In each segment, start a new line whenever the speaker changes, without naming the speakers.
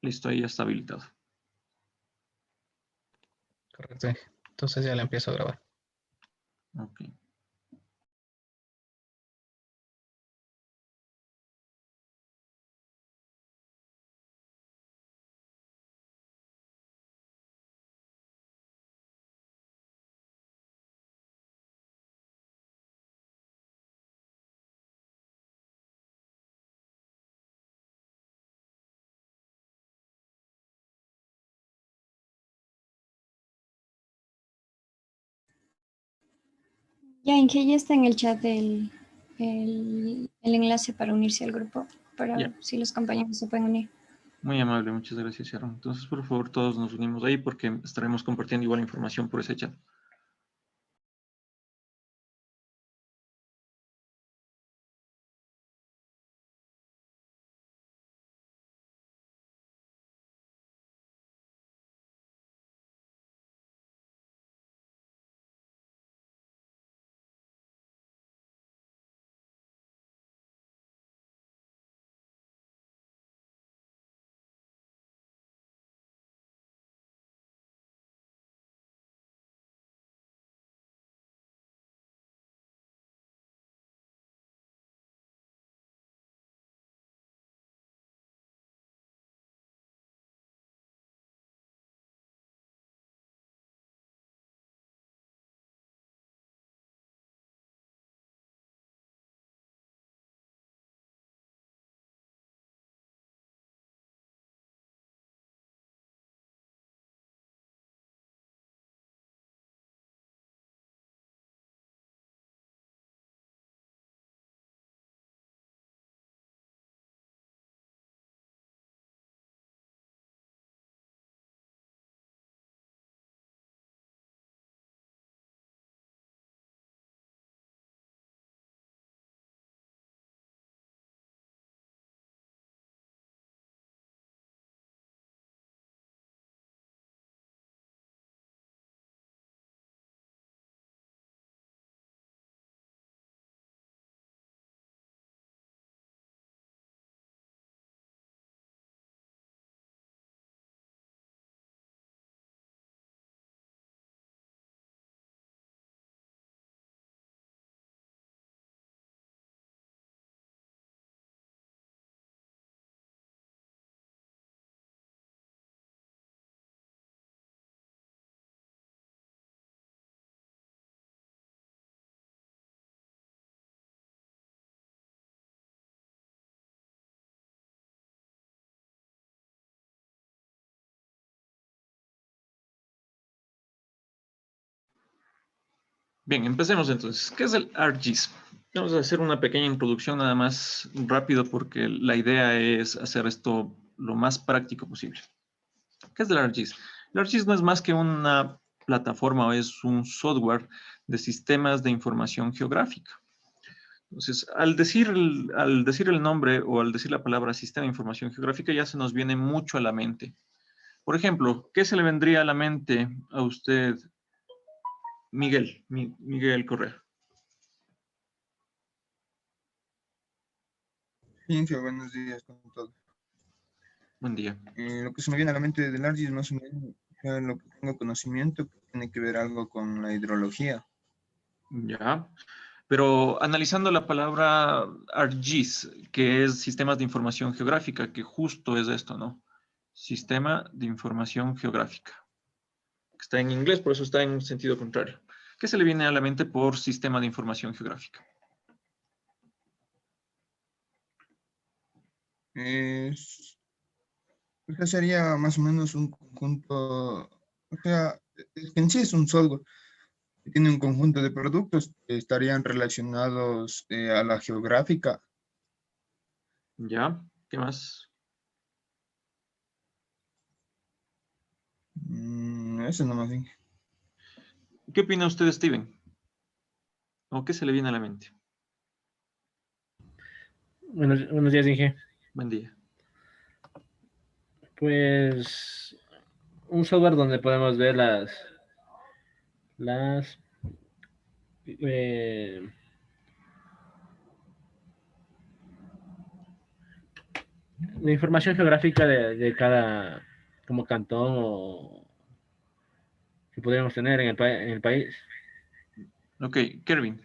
Listo, ahí ya está habilitado.
Correcto. Entonces ya la empiezo a grabar.
Ok.
Ya, Inge, ya está en el chat el enlace para unirse al grupo, para
Ya.
si los compañeros se pueden unir.
Muy amable, muchas gracias, Sharon. Entonces, por favor, todos nos unimos ahí porque estaremos compartiendo igual información por ese chat. Bien, empecemos entonces. ¿Qué es el ArcGIS? Vamos a hacer una pequeña introducción nada más rápido porque la idea es hacer esto lo más práctico posible. ¿Qué es el ArcGIS? El ArcGIS no es más que una plataforma o es un software de sistemas de información geográfica. Entonces, al decir el nombre o al decir la palabra sistema de información geográfica ya se nos viene mucho a la mente. Por ejemplo, ¿qué se le vendría a la mente a usted, Miguel? Miguel Correa.
Ciencia, buenos días con todo.
Buen día.
Lo que se me viene a la mente del ARGIS, más o menos, lo que tengo conocimiento, que tiene que ver algo con la hidrología.
Ya. Pero analizando la palabra ArcGIS, que es sistemas de información geográfica, que justo es esto, ¿no? Sistema de información geográfica. Está en inglés, por eso está en sentido contrario. ¿Qué se le viene a la mente por sistema de información geográfica?
O sea, sería más o menos un conjunto, o sea, es que en sí es un software que tiene un conjunto de productos que estarían relacionados a la geográfica.
¿Ya? ¿Qué más?
Eso nomás. Sí.
¿Qué opina usted, Steven? ¿O qué se le viene a la mente?
Buenos días, Inge.
Buen día.
Pues un software donde podemos ver las La información geográfica de cada como cantón o que podríamos tener en en el país.
Ok, Kervin.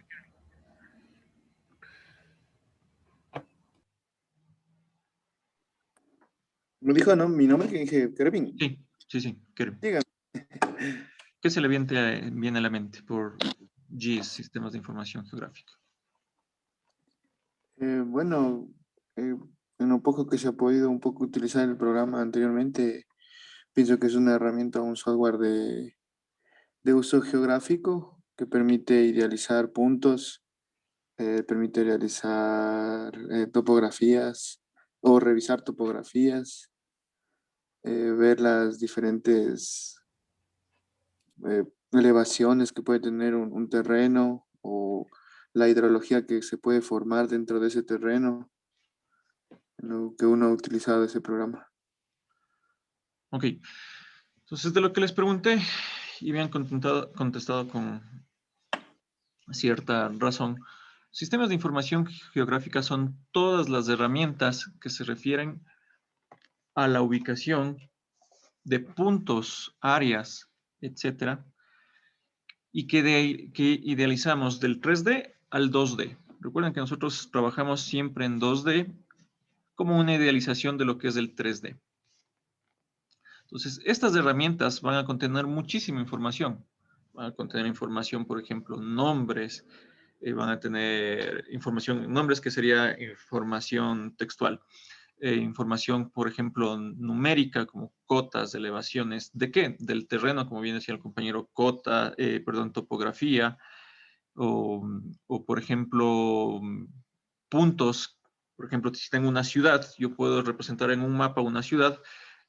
Me dijo, ¿no? Mi nombre que dije, Kervin.
Sí, Kervin.
Dígame.
¿Qué se le viene a la mente por GIS, Sistemas de Información Geográfica?
Bueno, en lo poco que se ha podido un poco utilizar el programa anteriormente, pienso que es una herramienta, un software de uso geográfico que permite idealizar puntos, permite realizar topografías o revisar topografías, ver las diferentes elevaciones que puede tener un terreno o la hidrología que se puede formar dentro de ese terreno, lo que uno ha utilizado ese programa.
Ok. Entonces, de lo que les pregunté, y me han contestado con cierta razón, sistemas de información geográfica son todas las herramientas que se refieren a la ubicación de puntos, áreas, etcétera, y que idealizamos del 3D al 2D. Recuerden que nosotros trabajamos siempre en 2D como una idealización de lo que es el 3D. Entonces, estas herramientas van a contener muchísima información. Van a contener información, por ejemplo, nombres, van a tener información, nombres que sería información textual, información, por ejemplo, numérica, como cotas, elevaciones, ¿de qué? Del terreno, como bien decía el compañero, topografía, o, por ejemplo, puntos. Por ejemplo, si tengo una ciudad, yo puedo representar en un mapa una ciudad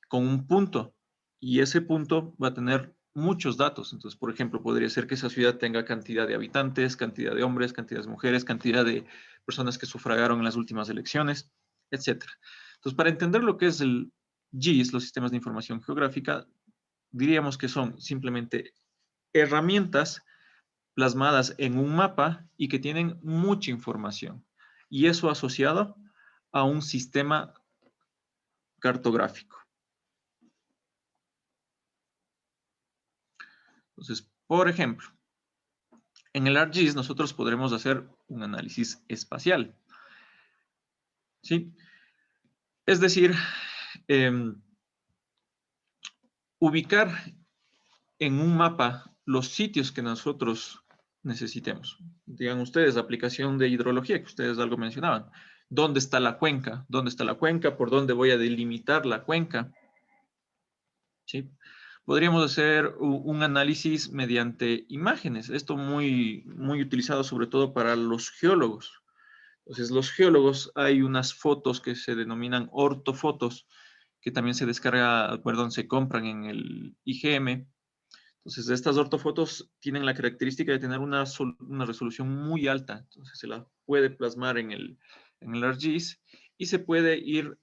con un punto, y ese punto va a tener muchos datos. Entonces, por ejemplo, podría ser que esa ciudad tenga cantidad de habitantes, cantidad de hombres, cantidad de mujeres, cantidad de personas que sufragaron en las últimas elecciones, etcétera. Entonces, para entender lo que es el GIS, los sistemas de información geográfica, diríamos que son simplemente herramientas plasmadas en un mapa y que tienen mucha información. Y eso asociado a un sistema cartográfico. Entonces, por ejemplo, en el ArcGIS nosotros podremos hacer un análisis espacial. ¿Sí? Es decir, ubicar en un mapa los sitios que nosotros necesitemos. Digan ustedes, aplicación de hidrología, que ustedes algo mencionaban. ¿Dónde está la cuenca? ¿Dónde está la cuenca? ¿Por dónde voy a delimitar la cuenca? ¿Sí? Podríamos hacer un análisis mediante imágenes. Esto muy utilizado sobre todo para los geólogos. Entonces, los geólogos, hay unas fotos que se denominan ortofotos, que también se compran en el IGM. Entonces, estas ortofotos tienen la característica de tener una resolución muy alta. Entonces, se la puede plasmar en el ArcGIS y se puede ir,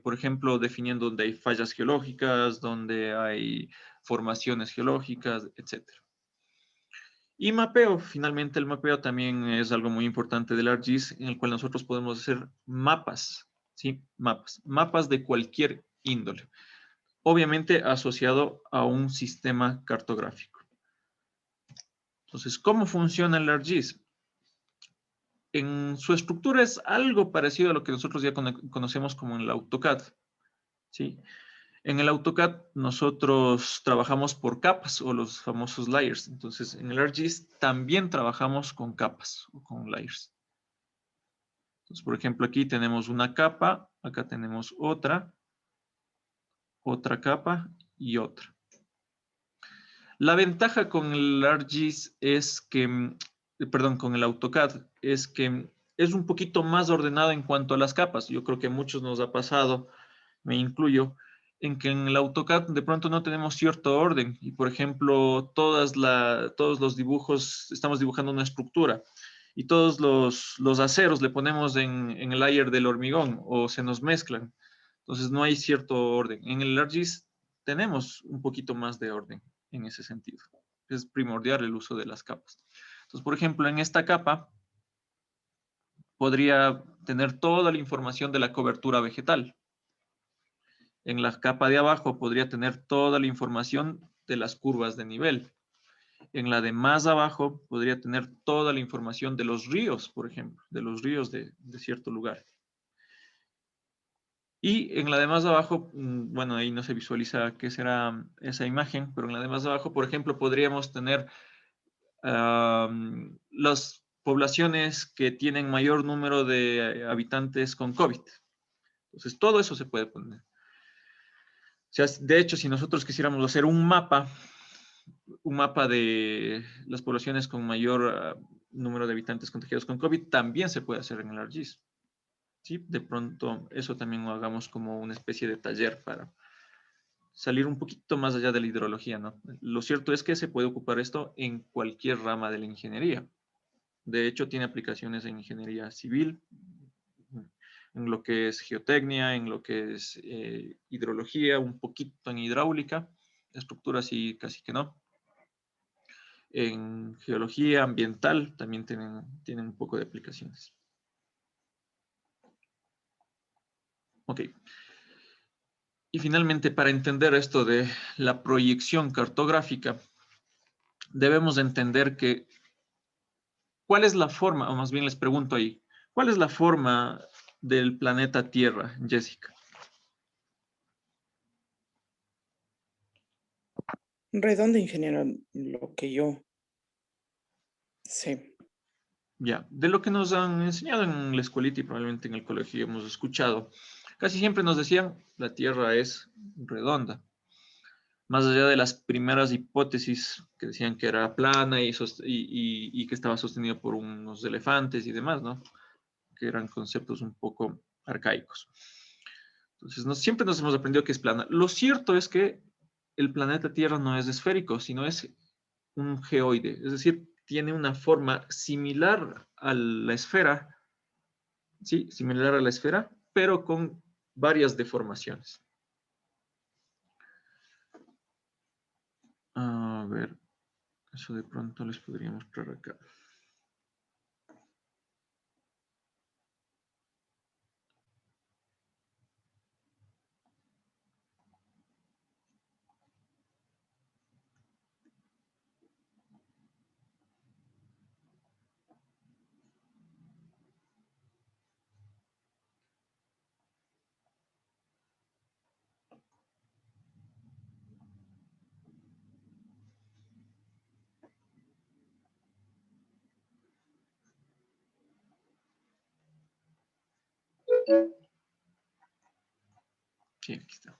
por ejemplo, definiendo dónde hay fallas geológicas, dónde hay formaciones geológicas, etc. Y mapeo, finalmente el mapeo también es algo muy importante del ArcGIS, en el cual nosotros podemos hacer mapas, ¿sí? Mapas de cualquier índole, obviamente asociado a un sistema cartográfico. Entonces, ¿cómo funciona el ArcGIS? En su estructura es algo parecido a lo que nosotros ya conocemos como el AutoCAD, ¿sí? En el AutoCAD nosotros trabajamos por capas o los famosos layers. Entonces, en el ArcGIS también trabajamos con capas o con layers. Entonces, por ejemplo, aquí tenemos una capa, acá tenemos otra capa y otra. La ventaja con el ArcGIS es que, perdón, con el AutoCAD, es que es un poquito más ordenado en cuanto a las capas. Yo creo que a muchos nos ha pasado, me incluyo, en que en el AutoCAD de pronto no tenemos cierto orden. Y, por ejemplo, todos los dibujos, estamos dibujando una estructura y todos los aceros le ponemos en el layer del hormigón o se nos mezclan. Entonces no hay cierto orden. En el ArcGIS tenemos un poquito más de orden en ese sentido. Es primordial el uso de las capas. Entonces, por ejemplo, en esta capa podría tener toda la información de la cobertura vegetal. En la capa de abajo podría tener toda la información de las curvas de nivel. En la de más abajo podría tener toda la información de los ríos, por ejemplo, de los ríos de cierto lugar. Y en la de más abajo, bueno, ahí no se visualiza qué será esa imagen, pero en la de más abajo, por ejemplo, podríamos tener las poblaciones que tienen mayor número de habitantes con COVID. Entonces, todo eso se puede poner. O sea, de hecho, si nosotros quisiéramos hacer un mapa de las poblaciones con mayor número de habitantes contagiados con COVID, también se puede hacer en el ArcGIS. ¿Sí? De pronto, eso también lo hagamos como una especie de taller para salir un poquito más allá de la hidrología, ¿no? Lo cierto es que se puede ocupar esto en cualquier rama de la ingeniería. De hecho, tiene aplicaciones en ingeniería civil, en lo que es geotecnia, en lo que es hidrología, un poquito en hidráulica, estructuras sí, casi que no. En geología ambiental también tienen un poco de aplicaciones. Ok. Y finalmente, para entender esto de la proyección cartográfica, debemos entender que ¿cuál es la forma, o más bien les pregunto ahí, cuál es la forma del planeta Tierra, Jessica?
Redonda, ingeniero, lo que yo sé.
Ya, de lo que nos han enseñado en la escuelita y probablemente en el colegio hemos escuchado, casi siempre nos decían, la Tierra es redonda. Más allá de las primeras hipótesis que decían que era plana y que estaba sostenida por unos elefantes y demás, ¿no? Que eran conceptos un poco arcaicos. Entonces, siempre nos hemos aprendido que es plana. Lo cierto es que el planeta Tierra no es esférico, sino es un geoide, es decir, tiene una forma similar a la esfera, ¿sí? Similar a la esfera, pero con varias deformaciones. A ver, eso de pronto les podría mostrar acá. Sí, aquí está.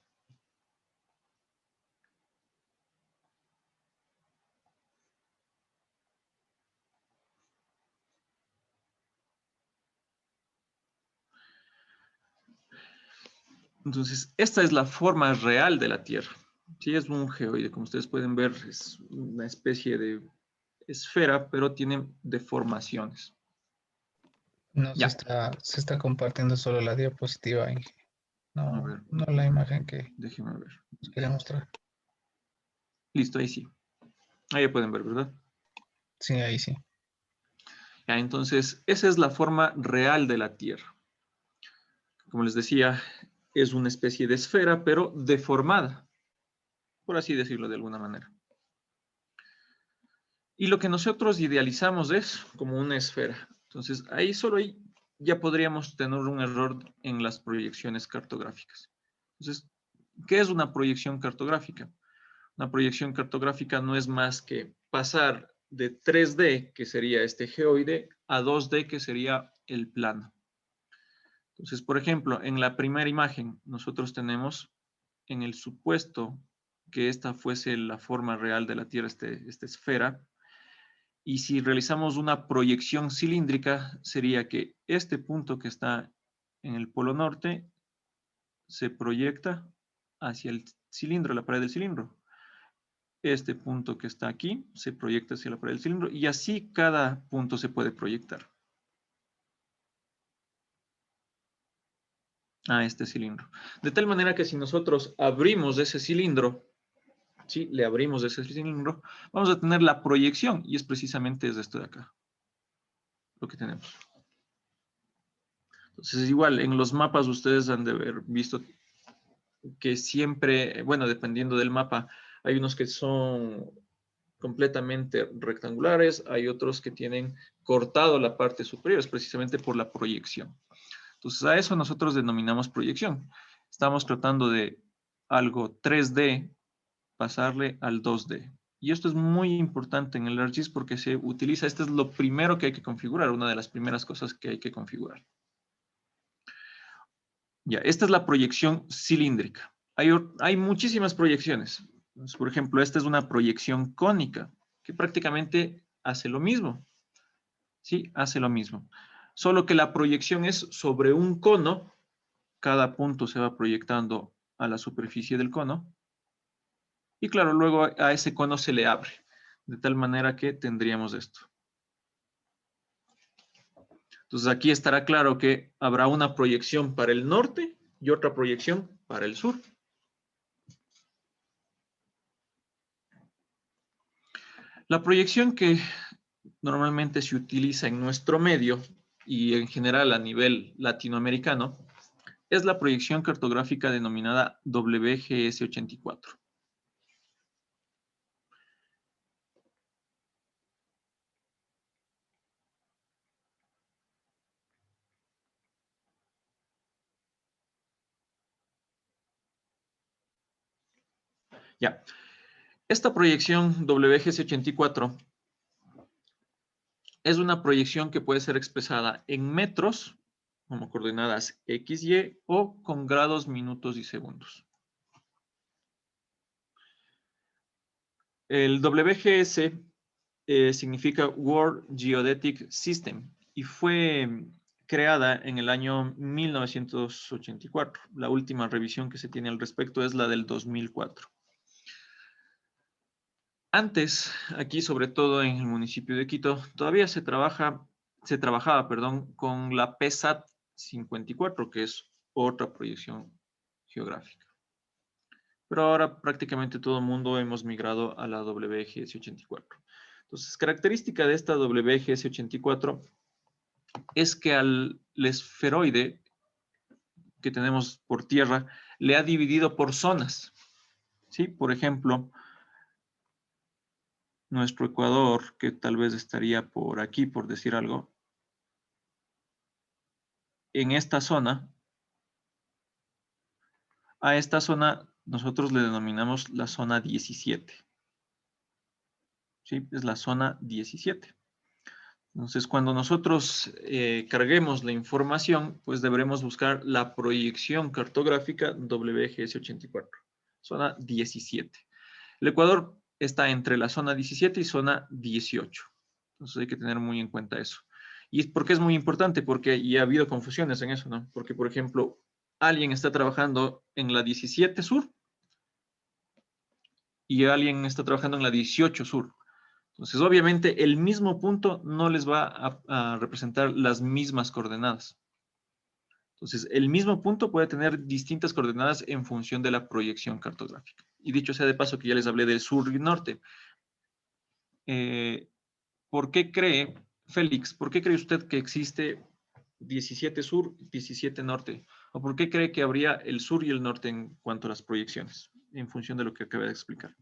Entonces, esta es la forma real de la Tierra. Sí, es un geoide, como ustedes pueden ver, es una especie de esfera, pero tiene deformaciones.
No
Ya.
se está compartiendo solo la diapositiva,
A
no,
ver,
no la imagen que
déjenme ver.
nos quería mostrar.
Listo, ahí sí. Ahí ya pueden ver, ¿verdad?
Sí, ahí sí.
Ya, entonces, esa es la forma real de la Tierra. Como les decía, es una especie de esfera, pero deformada, por así decirlo de alguna manera. Y lo que nosotros idealizamos es como una esfera. Entonces, solo ahí ya podríamos tener un error en las proyecciones cartográficas. Entonces, ¿qué es una proyección cartográfica? Una proyección cartográfica no es más que pasar de 3D, que sería este geoide, a 2D, que sería el plano. Entonces, por ejemplo, en la primera imagen, nosotros tenemos, en el supuesto que esta fuese la forma real de la Tierra, esta esfera, y si realizamos una proyección cilíndrica, sería que este punto que está en el polo norte se proyecta hacia el cilindro, la pared del cilindro. Este punto que está aquí se proyecta hacia la pared del cilindro y así cada punto se puede proyectar a este cilindro. De tal manera que si nosotros abrimos ese cilindro, ¿sí? Le abrimos ese cilindro, vamos a tener la proyección y es precisamente esto de acá, lo que tenemos. Entonces, igual, en los mapas ustedes han de haber visto que siempre, bueno, dependiendo del mapa, hay unos que son completamente rectangulares, hay otros que tienen cortado la parte superior, es precisamente por la proyección. Entonces, a eso nosotros denominamos proyección. Estamos tratando de algo 3D pasarle al 2D. Y esto es muy importante en el ArcGIS porque se utiliza, esto es lo primero que hay que configurar, una de las primeras cosas que hay que configurar. Ya, esta es la proyección cilíndrica. Hay muchísimas proyecciones. Entonces, por ejemplo, esta es una proyección cónica, que prácticamente hace lo mismo. Sí, hace lo mismo. Solo que la proyección es sobre un cono. Cada punto se va proyectando a la superficie del cono. Y claro, luego a ese cono se le abre. De tal manera que tendríamos esto. Entonces aquí estará claro que habrá una proyección para el norte y otra proyección para el sur. La proyección que normalmente se utiliza en nuestro medio y en general a nivel latinoamericano es la proyección cartográfica denominada WGS84. Ya. Esta proyección WGS84 es una proyección que puede ser expresada en metros, como coordenadas X, Y, o con grados, minutos y segundos. El WGS significa World Geodetic System y fue creada en el año 1984. La última revisión que se tiene al respecto es la del 2004. Antes, aquí sobre todo en el municipio de Quito, todavía se trabajaba, con la PESAT 54, que es otra proyección geográfica. Pero ahora prácticamente todo el mundo hemos migrado a la WGS84. Entonces, característica de esta WGS84 es que al esferoide que tenemos por tierra le ha dividido por zonas. ¿Sí? Por ejemplo, nuestro Ecuador, que tal vez estaría por aquí, por decir algo, en esta zona, a esta zona nosotros le denominamos la zona 17. ¿Sí? Es la zona 17. Entonces, cuando nosotros carguemos la información, pues deberemos buscar la proyección cartográfica WGS84, zona 17. El Ecuador está entre la zona 17 y zona 18. Entonces hay que tener muy en cuenta eso. ¿Y por qué es muy importante? Porque ya ha habido confusiones en eso, ¿no? Porque, por ejemplo, alguien está trabajando en la 17 sur y alguien está trabajando en la 18 sur. Entonces, obviamente, el mismo punto no les va a representar las mismas coordenadas. Entonces, el mismo punto puede tener distintas coordenadas en función de la proyección cartográfica. Y dicho sea de paso que ya les hablé del sur y norte. ¿Por qué cree, Félix, por qué cree usted que existe 17 sur, 17 norte? ¿O por qué cree que habría el sur y el norte en cuanto a las proyecciones, en función de lo que acabé de explicar?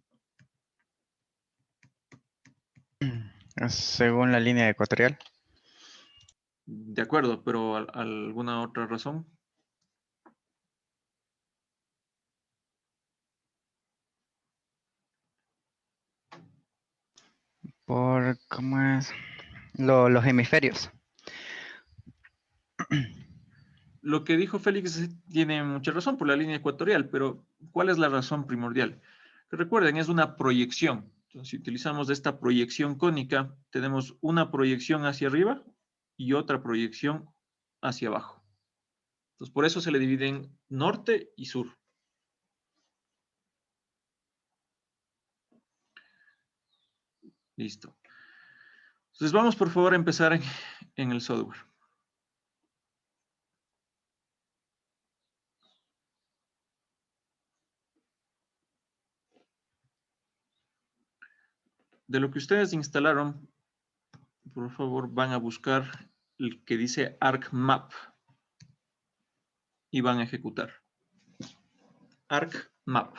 Según la línea ecuatorial.
De acuerdo, pero ¿alguna otra razón?
Por, ¿cómo es? Los hemisferios.
Lo que dijo Félix tiene mucha razón por la línea ecuatorial, pero ¿cuál es la razón primordial? Que recuerden, es una proyección. Entonces, si utilizamos esta proyección cónica, tenemos una proyección hacia arriba y otra proyección hacia abajo. Entonces, por eso se le divide en norte y sur. Listo. Entonces, vamos por favor a empezar en el software. De lo que ustedes instalaron, por favor, van a buscar el que dice ArcMap y van a ejecutar. ArcMap.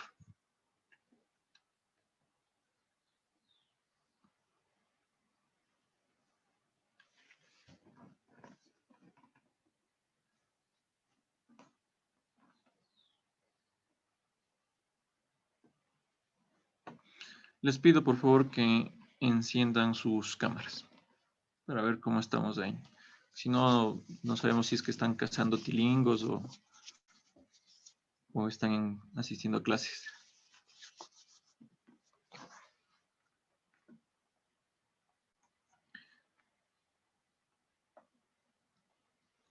Les pido por favor que enciendan sus cámaras para ver cómo estamos ahí. Si no, no sabemos si es que están cazando tilingos o están asistiendo a clases.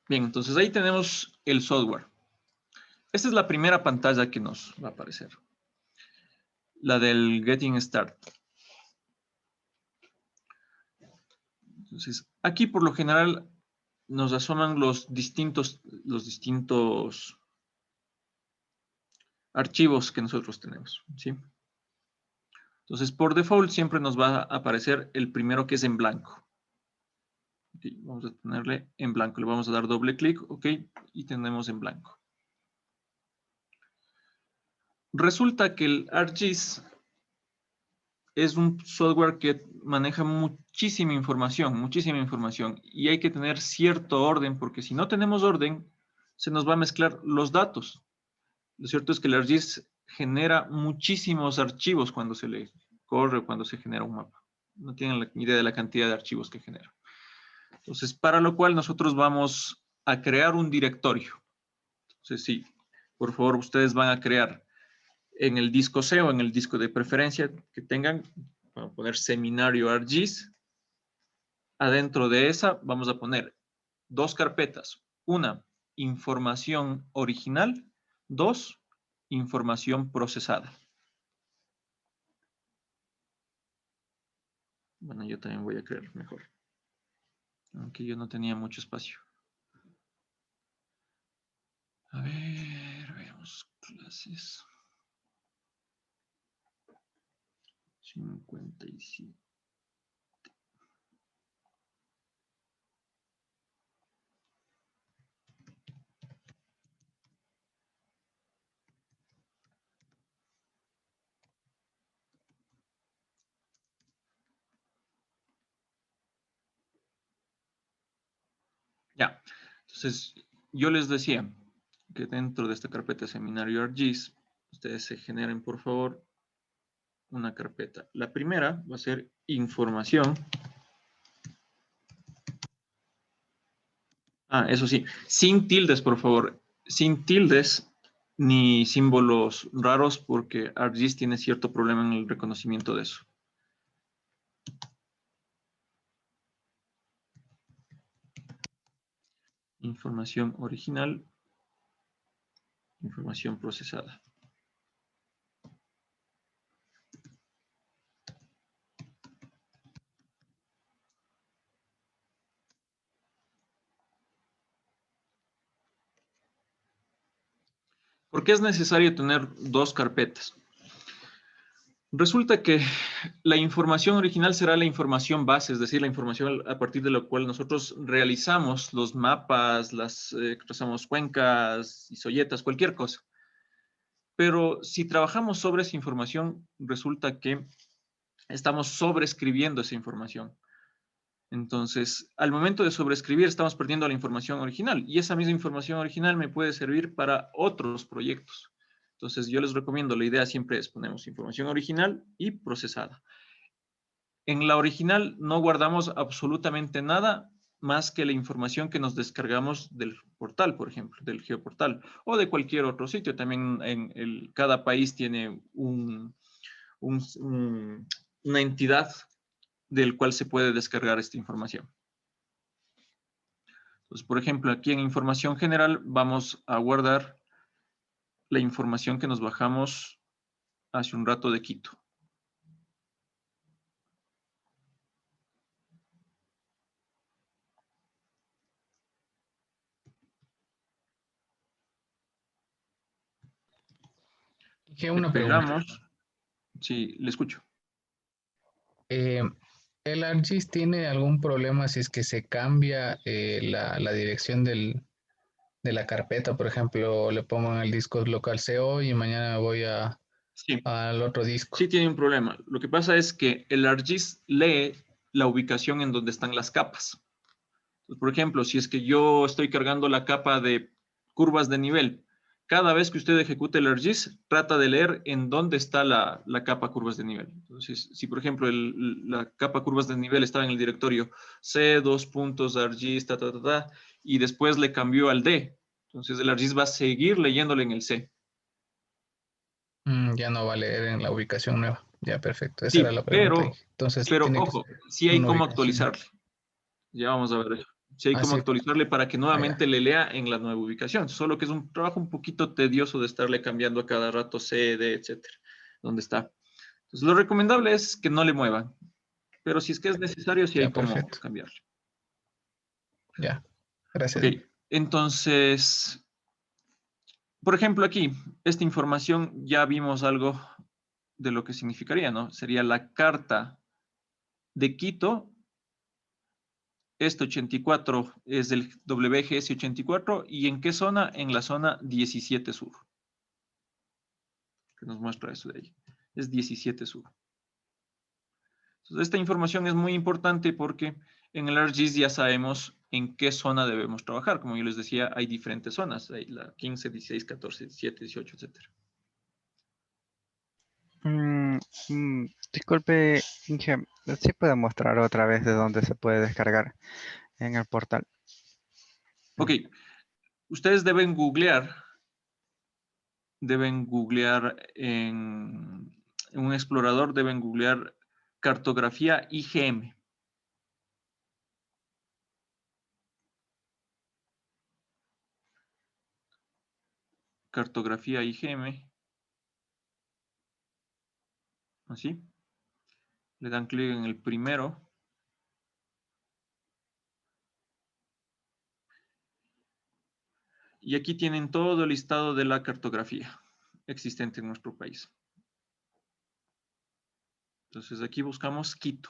Bien, entonces ahí tenemos el software. Esta es la primera pantalla que nos va a aparecer. La del Getting Started. Entonces, aquí por lo general nos asoman los distintos archivos que nosotros tenemos, ¿sí? Entonces, por default siempre nos va a aparecer el primero que es en blanco. Okay, vamos a ponerle en blanco. Le vamos a dar doble clic, ok, y tenemos en blanco. Resulta que el ArcGIS es un software que maneja muchísima información, y hay que tener cierto orden, porque si no tenemos orden, se nos va a mezclar los datos. Lo cierto es que el ArcGIS genera muchísimos archivos cuando se le corre o cuando se genera un mapa. No tienen la idea de la cantidad de archivos que genera. Entonces, para lo cual nosotros vamos a crear un directorio. Entonces, sí, por favor, ustedes van a crear en el disco C o en el disco de preferencia que tengan, vamos a poner Seminario ArcGIS. Adentro de esa vamos a poner dos carpetas. Una, información original. Dos, información procesada. Bueno, yo también voy a crear mejor. Aunque yo no tenía mucho espacio. A ver, veamos clases. 57. Ya, entonces yo les decía que dentro de esta carpeta Seminario ArcGIS, ustedes se generen por favor una carpeta. La primera va a ser información. Ah, eso sí, sin tildes por favor, sin tildes ni símbolos raros porque ArcGIS tiene cierto problema en el reconocimiento de eso. Información original, información procesada. ¿Por qué es necesario tener dos carpetas? Resulta que la información original será la información base, es decir, la información a partir de la cual nosotros realizamos los mapas, trazamos cuencas, isoyetas, cualquier cosa. Pero si trabajamos sobre esa información, resulta que estamos sobreescribiendo esa información. Entonces, al momento de sobreescribir, estamos perdiendo la información original. Y esa misma información original me puede servir para otros proyectos. Entonces, yo les recomiendo, la idea siempre es ponemos información original y procesada. En la original no guardamos absolutamente nada más que la información que nos descargamos del portal, por ejemplo, del geoportal, o de cualquier otro sitio. También cada país tiene una entidad del cual se puede descargar esta información. Entonces, por ejemplo, aquí en información general vamos a guardar la información que nos bajamos hace un rato de Quito.
Dije una pregunta.
Sí, le escucho.
¿El ArcGIS tiene algún problema si es que se cambia la dirección del de la carpeta, por ejemplo, le pongo en el disco local CO y mañana voy
Sí,
al otro disco.
sí tiene un problema. Lo que pasa es que el ArcGIS lee la ubicación en donde están las capas. Entonces, por ejemplo, si es que yo estoy cargando la capa de curvas de nivel, cada vez que usted ejecute el ArcGIS, trata de leer en dónde está la capa curvas de nivel. Entonces, si por ejemplo la capa curvas de nivel estaba en el directorio C, dos puntos, ArcGIS, y después le cambió al D, entonces el ArcGIS va a seguir leyéndole en el C.
Ya no va a leer en la ubicación nueva. Ya, perfecto. Esa era
Sí,
la pregunta. Entonces,
pero
tiene que
ojo,
ser
sí hay
una
cómo
ubicación.
actualizarle. Ya vamos a ver. Sí hay
Ah,
cómo
sí.
actualizarle para que
Ah, ya.
nuevamente le lea en la nueva ubicación. Solo que es un trabajo un poquito tedioso de estarle cambiando a cada rato C, D, etcétera. ¿Dónde está? Entonces, lo recomendable es que no le muevan. Pero si es que es necesario, sí hay
Ya,
cómo
perfecto.
cambiarle.
Ya.
Ok,
Gracias.
entonces, por ejemplo, aquí, esta información ya vimos algo de lo que significaría, ¿no? Sería la carta de Quito. Este 84 es del WGS 84. ¿Y en qué zona? En la zona 17 sur. Que nos muestra eso de ahí. Es 17 sur. Entonces, esta información es muy importante porque en el ArcGIS ya sabemos en qué zona debemos trabajar. Como yo les decía, hay diferentes zonas. Hay la 15, 16, 14, 17, 18, etc.
Disculpe, Inge, ¿sí puede mostrar otra vez de dónde se puede descargar en el portal?
Ok, ustedes deben googlear en un explorador, deben googlear cartografía IGM. Cartografía IGM. Así. Le dan clic en el primero. Y aquí tienen todo el listado de la cartografía existente en nuestro país. Entonces aquí buscamos Quito.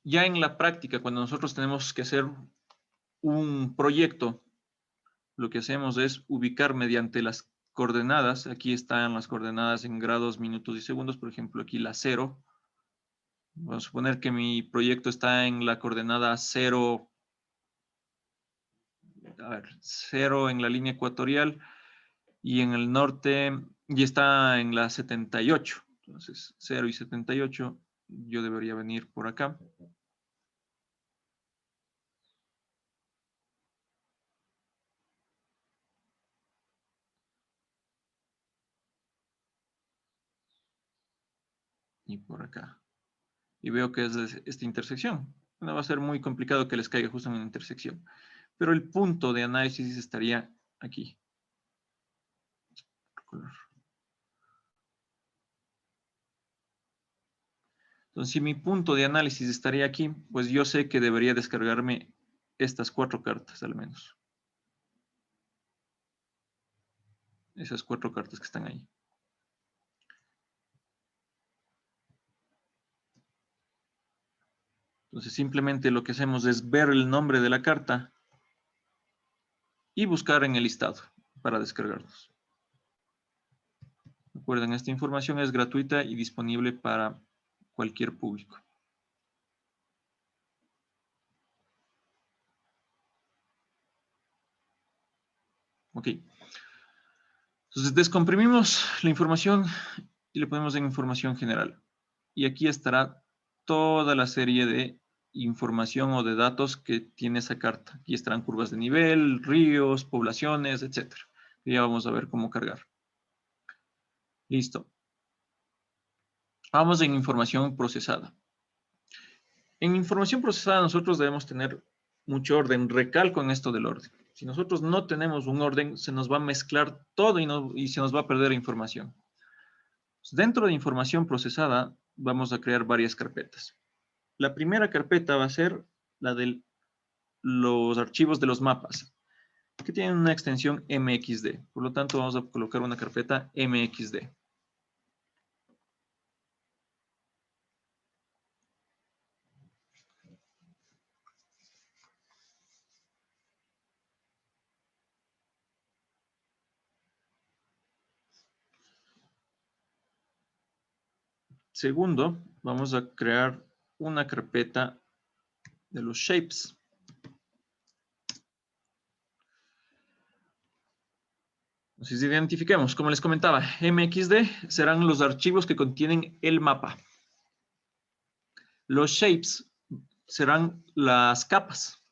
Ya en la práctica, cuando nosotros tenemos que hacer un proyecto, lo que hacemos es ubicar mediante las coordenadas. Aquí están las coordenadas en grados, minutos y segundos. Por ejemplo, aquí la 0. Vamos a suponer que mi proyecto está en la coordenada 0, a ver, 0 en la línea ecuatorial y en el norte y está en la 78. Entonces, 0 y 78, yo debería venir por acá. Y por acá. Y veo que es esta intersección. No va a ser muy complicado que les caiga justo en una intersección. Pero el punto de análisis estaría aquí. Entonces, si mi punto de análisis estaría aquí, pues yo sé que debería descargarme estas 4 cartas al menos. Esas 4 cartas que están ahí. Entonces, simplemente lo que hacemos es ver el nombre de la carta y buscar en el listado para descargarlos. Recuerden, esta información es gratuita y disponible para cualquier público. Ok. Entonces, descomprimimos la información y le ponemos en información general. Y aquí estará toda la serie de información o de datos que tiene esa carta. Aquí estarán curvas de nivel, ríos, poblaciones, etc. Y ya vamos a ver cómo cargar. Listo. Vamos en información procesada. En información procesada nosotros debemos tener mucho orden. Recalco en esto del orden. Si nosotros no tenemos un orden, se nos va a mezclar todo y se nos va a perder información. Dentro de información procesada vamos a crear varias carpetas. La primera carpeta va a ser la de los archivos de los mapas, que tienen una extensión MXD. Por lo tanto, vamos a colocar una carpeta MXD. segundo, vamos a crear una carpeta de los shapes. Entonces, identifiquemos, como les comentaba, MXD serán los archivos que contienen el mapa. Los shapes serán las capas.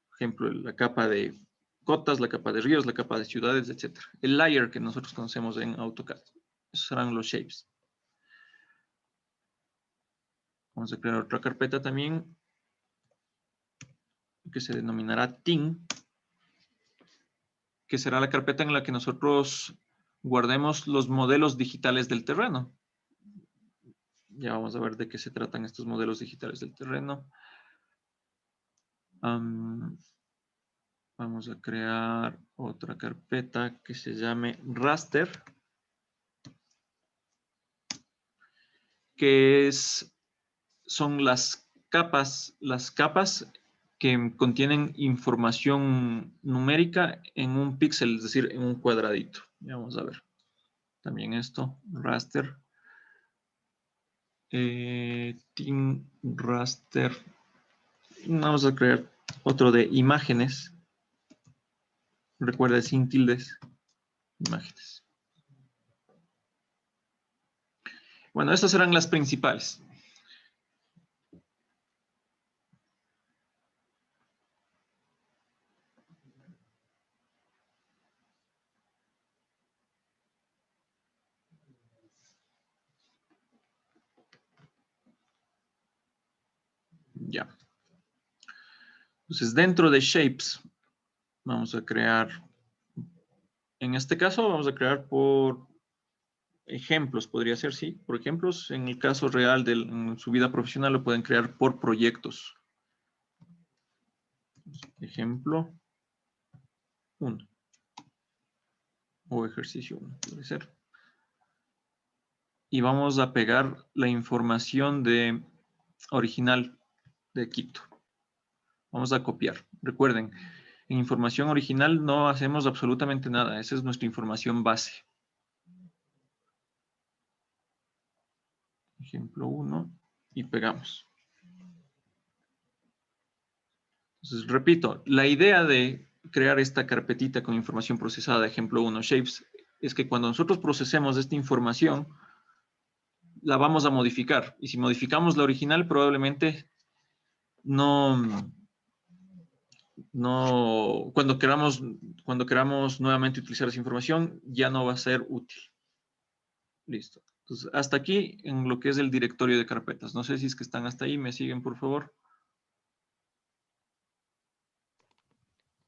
Por ejemplo, la capa de cotas, la capa de ríos, la capa de ciudades, etc. El layer que nosotros conocemos en AutoCAD. Esos serán los shapes. Vamos a crear otra carpeta también que se denominará TIN, que será la carpeta en la que nosotros guardemos los modelos digitales del terreno. Ya vamos a ver de qué se tratan estos modelos digitales del terreno. Vamos a crear otra carpeta que se llame raster, que son las capas que contienen información numérica en un píxel, es decir, en un cuadradito. Ya vamos a ver. También esto, raster. Team raster. Vamos a crear otro de imágenes. Recuerda, sin tildes. Imágenes. Bueno, estas serán las principales. Ya. Entonces, dentro de Shapes, vamos a crear, en este caso, vamos a crear por ejemplos, podría ser, sí. Por ejemplos, en el caso real de en su vida profesional, lo pueden crear por proyectos. Ejemplo 1. O ejercicio 1, puede ser. Y vamos a pegar la información original de Quito. Vamos a copiar. Recuerden, en información original no hacemos absolutamente nada. Esa es nuestra información base. Ejemplo 1 y pegamos. Entonces, repito, la idea de crear esta carpetita con información procesada de ejemplo 1, Shapes, es que cuando nosotros procesemos esta información, la vamos a modificar. Y si modificamos la original, probablemente cuando queramos nuevamente utilizar esa información, ya no va a ser útil. Listo. Entonces, hasta aquí en lo que es el directorio de carpetas. No sé si es que están hasta ahí. ¿Me siguen, por favor?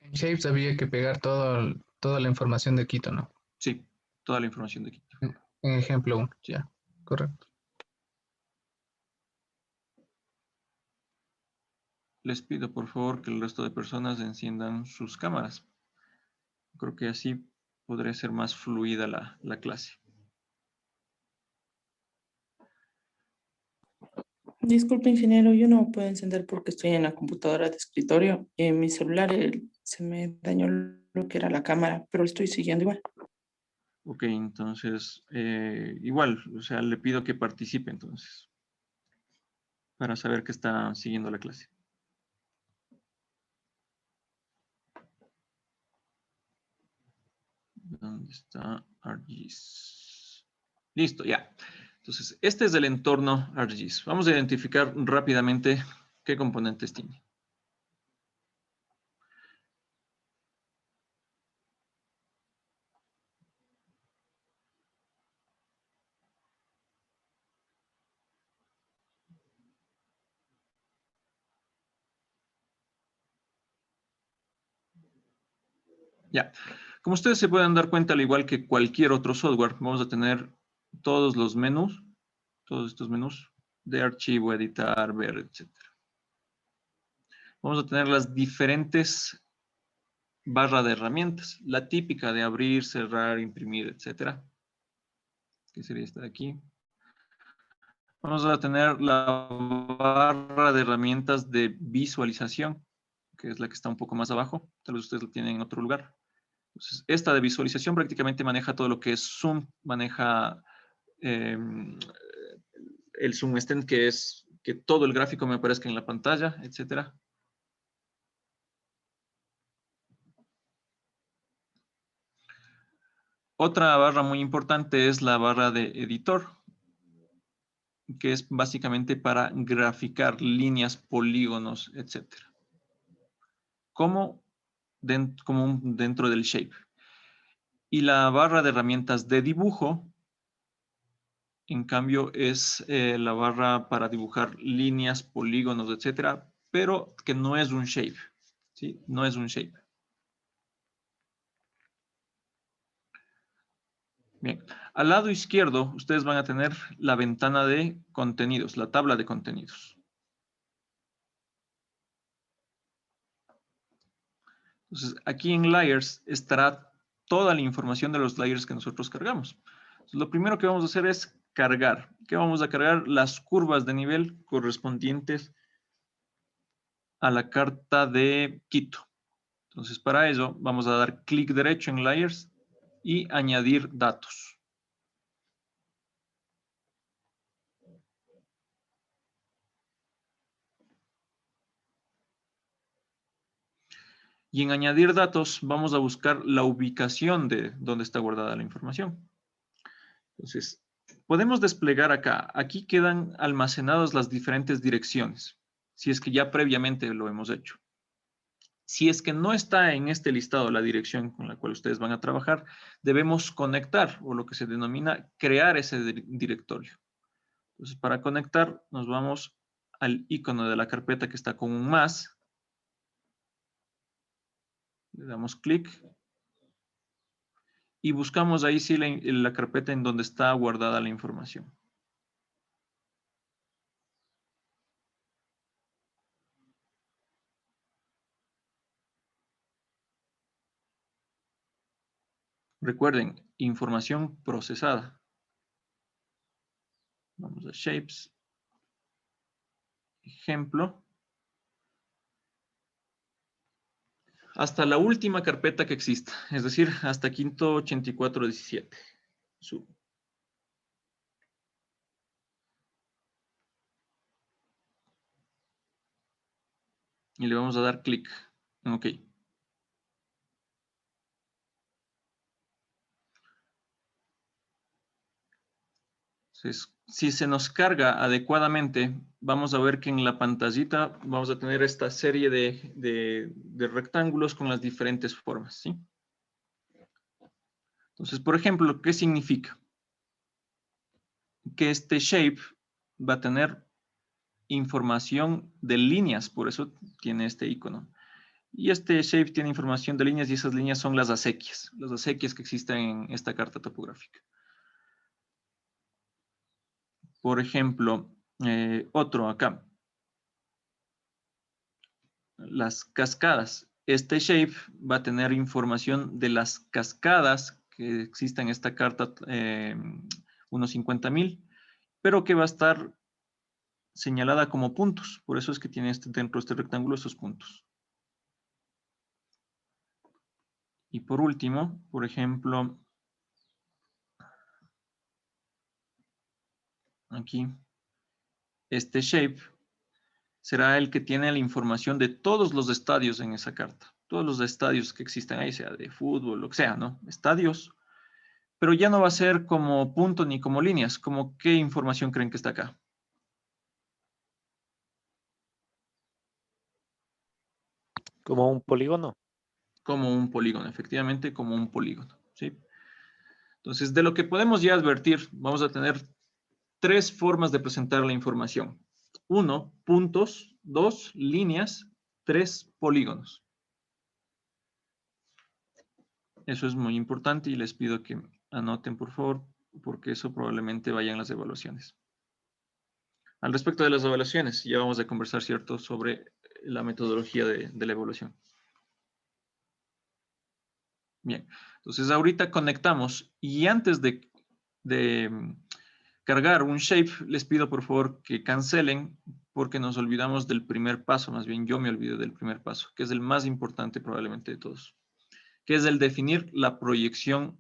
En Shapes había que pegar toda la información de Quito, ¿no?
Sí, toda la información de Quito.
En ejemplo 1, ya, correcto.
Les pido, por favor, que el resto de personas enciendan sus cámaras. Creo que así podría ser más fluida la clase.
Disculpe, ingeniero, yo no puedo encender porque estoy en la computadora de escritorio. En mi celular se me dañó lo que era la cámara, pero lo estoy siguiendo igual.
Ok, entonces, igual, o sea, le pido que participe entonces, para saber que está siguiendo la clase. ¿Dónde está ArcGIS? Listo, ya. Entonces, este es el entorno ArcGIS. Vamos a identificar rápidamente qué componentes tiene. Ya. Como ustedes se pueden dar cuenta, al igual que cualquier otro software, vamos a tener todos los menús, todos estos menús de archivo, editar, ver, etc. Vamos a tener las diferentes barras de herramientas, la típica de abrir, cerrar, imprimir, etc. Que sería esta de aquí. Vamos a tener la barra de herramientas de visualización, que es la que está un poco más abajo. Tal vez ustedes lo tienen en otro lugar. Entonces, esta de visualización prácticamente maneja todo lo que es zoom, maneja el zoom extend, que es que todo el gráfico me aparezca en la pantalla, etcétera. Otra barra muy importante es la barra de editor, que es básicamente para graficar líneas, polígonos, etcétera. Como dentro del shape. Y la barra de herramientas de dibujo, en cambio, es la barra para dibujar líneas, polígonos, etcétera, pero que no es un shape, ¿sí? No es un shape. Bien, al lado izquierdo ustedes van a tener la ventana de contenidos, la tabla de contenidos. Entonces, aquí en Layers estará toda la información de los layers que nosotros cargamos. Entonces, lo primero que vamos a hacer es cargar. ¿Qué vamos a cargar? Las curvas de nivel correspondientes a la carta de Quito. Entonces, para ello, vamos a dar clic derecho en Layers y añadir datos. Y en añadir datos, vamos a buscar la ubicación de donde está guardada la información. Entonces, podemos desplegar acá. Aquí quedan almacenadas las diferentes direcciones, si es que ya previamente lo hemos hecho. Si es que no está en este listado la dirección con la cual ustedes van a trabajar, debemos conectar, o lo que se denomina crear ese directorio. Entonces, para conectar, nos vamos al icono de la carpeta que está con un más. Le damos clic. Y buscamos ahí sí la carpeta en donde está guardada la información. Recuerden, información procesada. Vamos a Shapes. Ejemplo. Hasta la última carpeta que exista, es decir, hasta quinto 8417. Sub. Y le vamos a dar clic. Ok. Entonces, si se nos carga adecuadamente, vamos a ver que en la pantallita vamos a tener esta serie de rectángulos con las diferentes formas, ¿sí? Entonces, por ejemplo, ¿qué significa? Que este shape va a tener información de líneas, por eso tiene este icono. Y este shape tiene información de líneas y esas líneas son las acequias que existen en esta carta topográfica. Por ejemplo, otro acá. Las cascadas. Este shape va a tener información de las cascadas que existen en esta carta unos 50,000, pero que va a estar señalada como puntos. Por eso es que tiene dentro de este rectángulo esos puntos. Y por último, por ejemplo, aquí, este shape será el que tiene la información de todos los estadios en esa carta. Todos los estadios que existen ahí, sea de fútbol, lo que sea, ¿no? Estadios. Pero ya no va a ser como punto ni como líneas. ¿Como qué información creen que está acá?
Como un polígono.
Como un polígono, efectivamente, como un polígono, ¿sí? Entonces, de lo que podemos ya advertir, vamos a tener tres formas de presentar la información. 1, puntos. 2, líneas. 3, polígonos. Eso es muy importante y les pido que anoten, por favor, porque eso probablemente vaya en las evaluaciones. Al respecto de las evaluaciones, ya vamos a conversar, ¿cierto?, sobre la metodología de la evaluación. Bien, entonces ahorita conectamos y antes de cargar un shape, les pido por favor que cancelen porque nos olvidamos del primer paso, más bien yo me olvidé del primer paso, que es el más importante probablemente de todos, que es el definir la proyección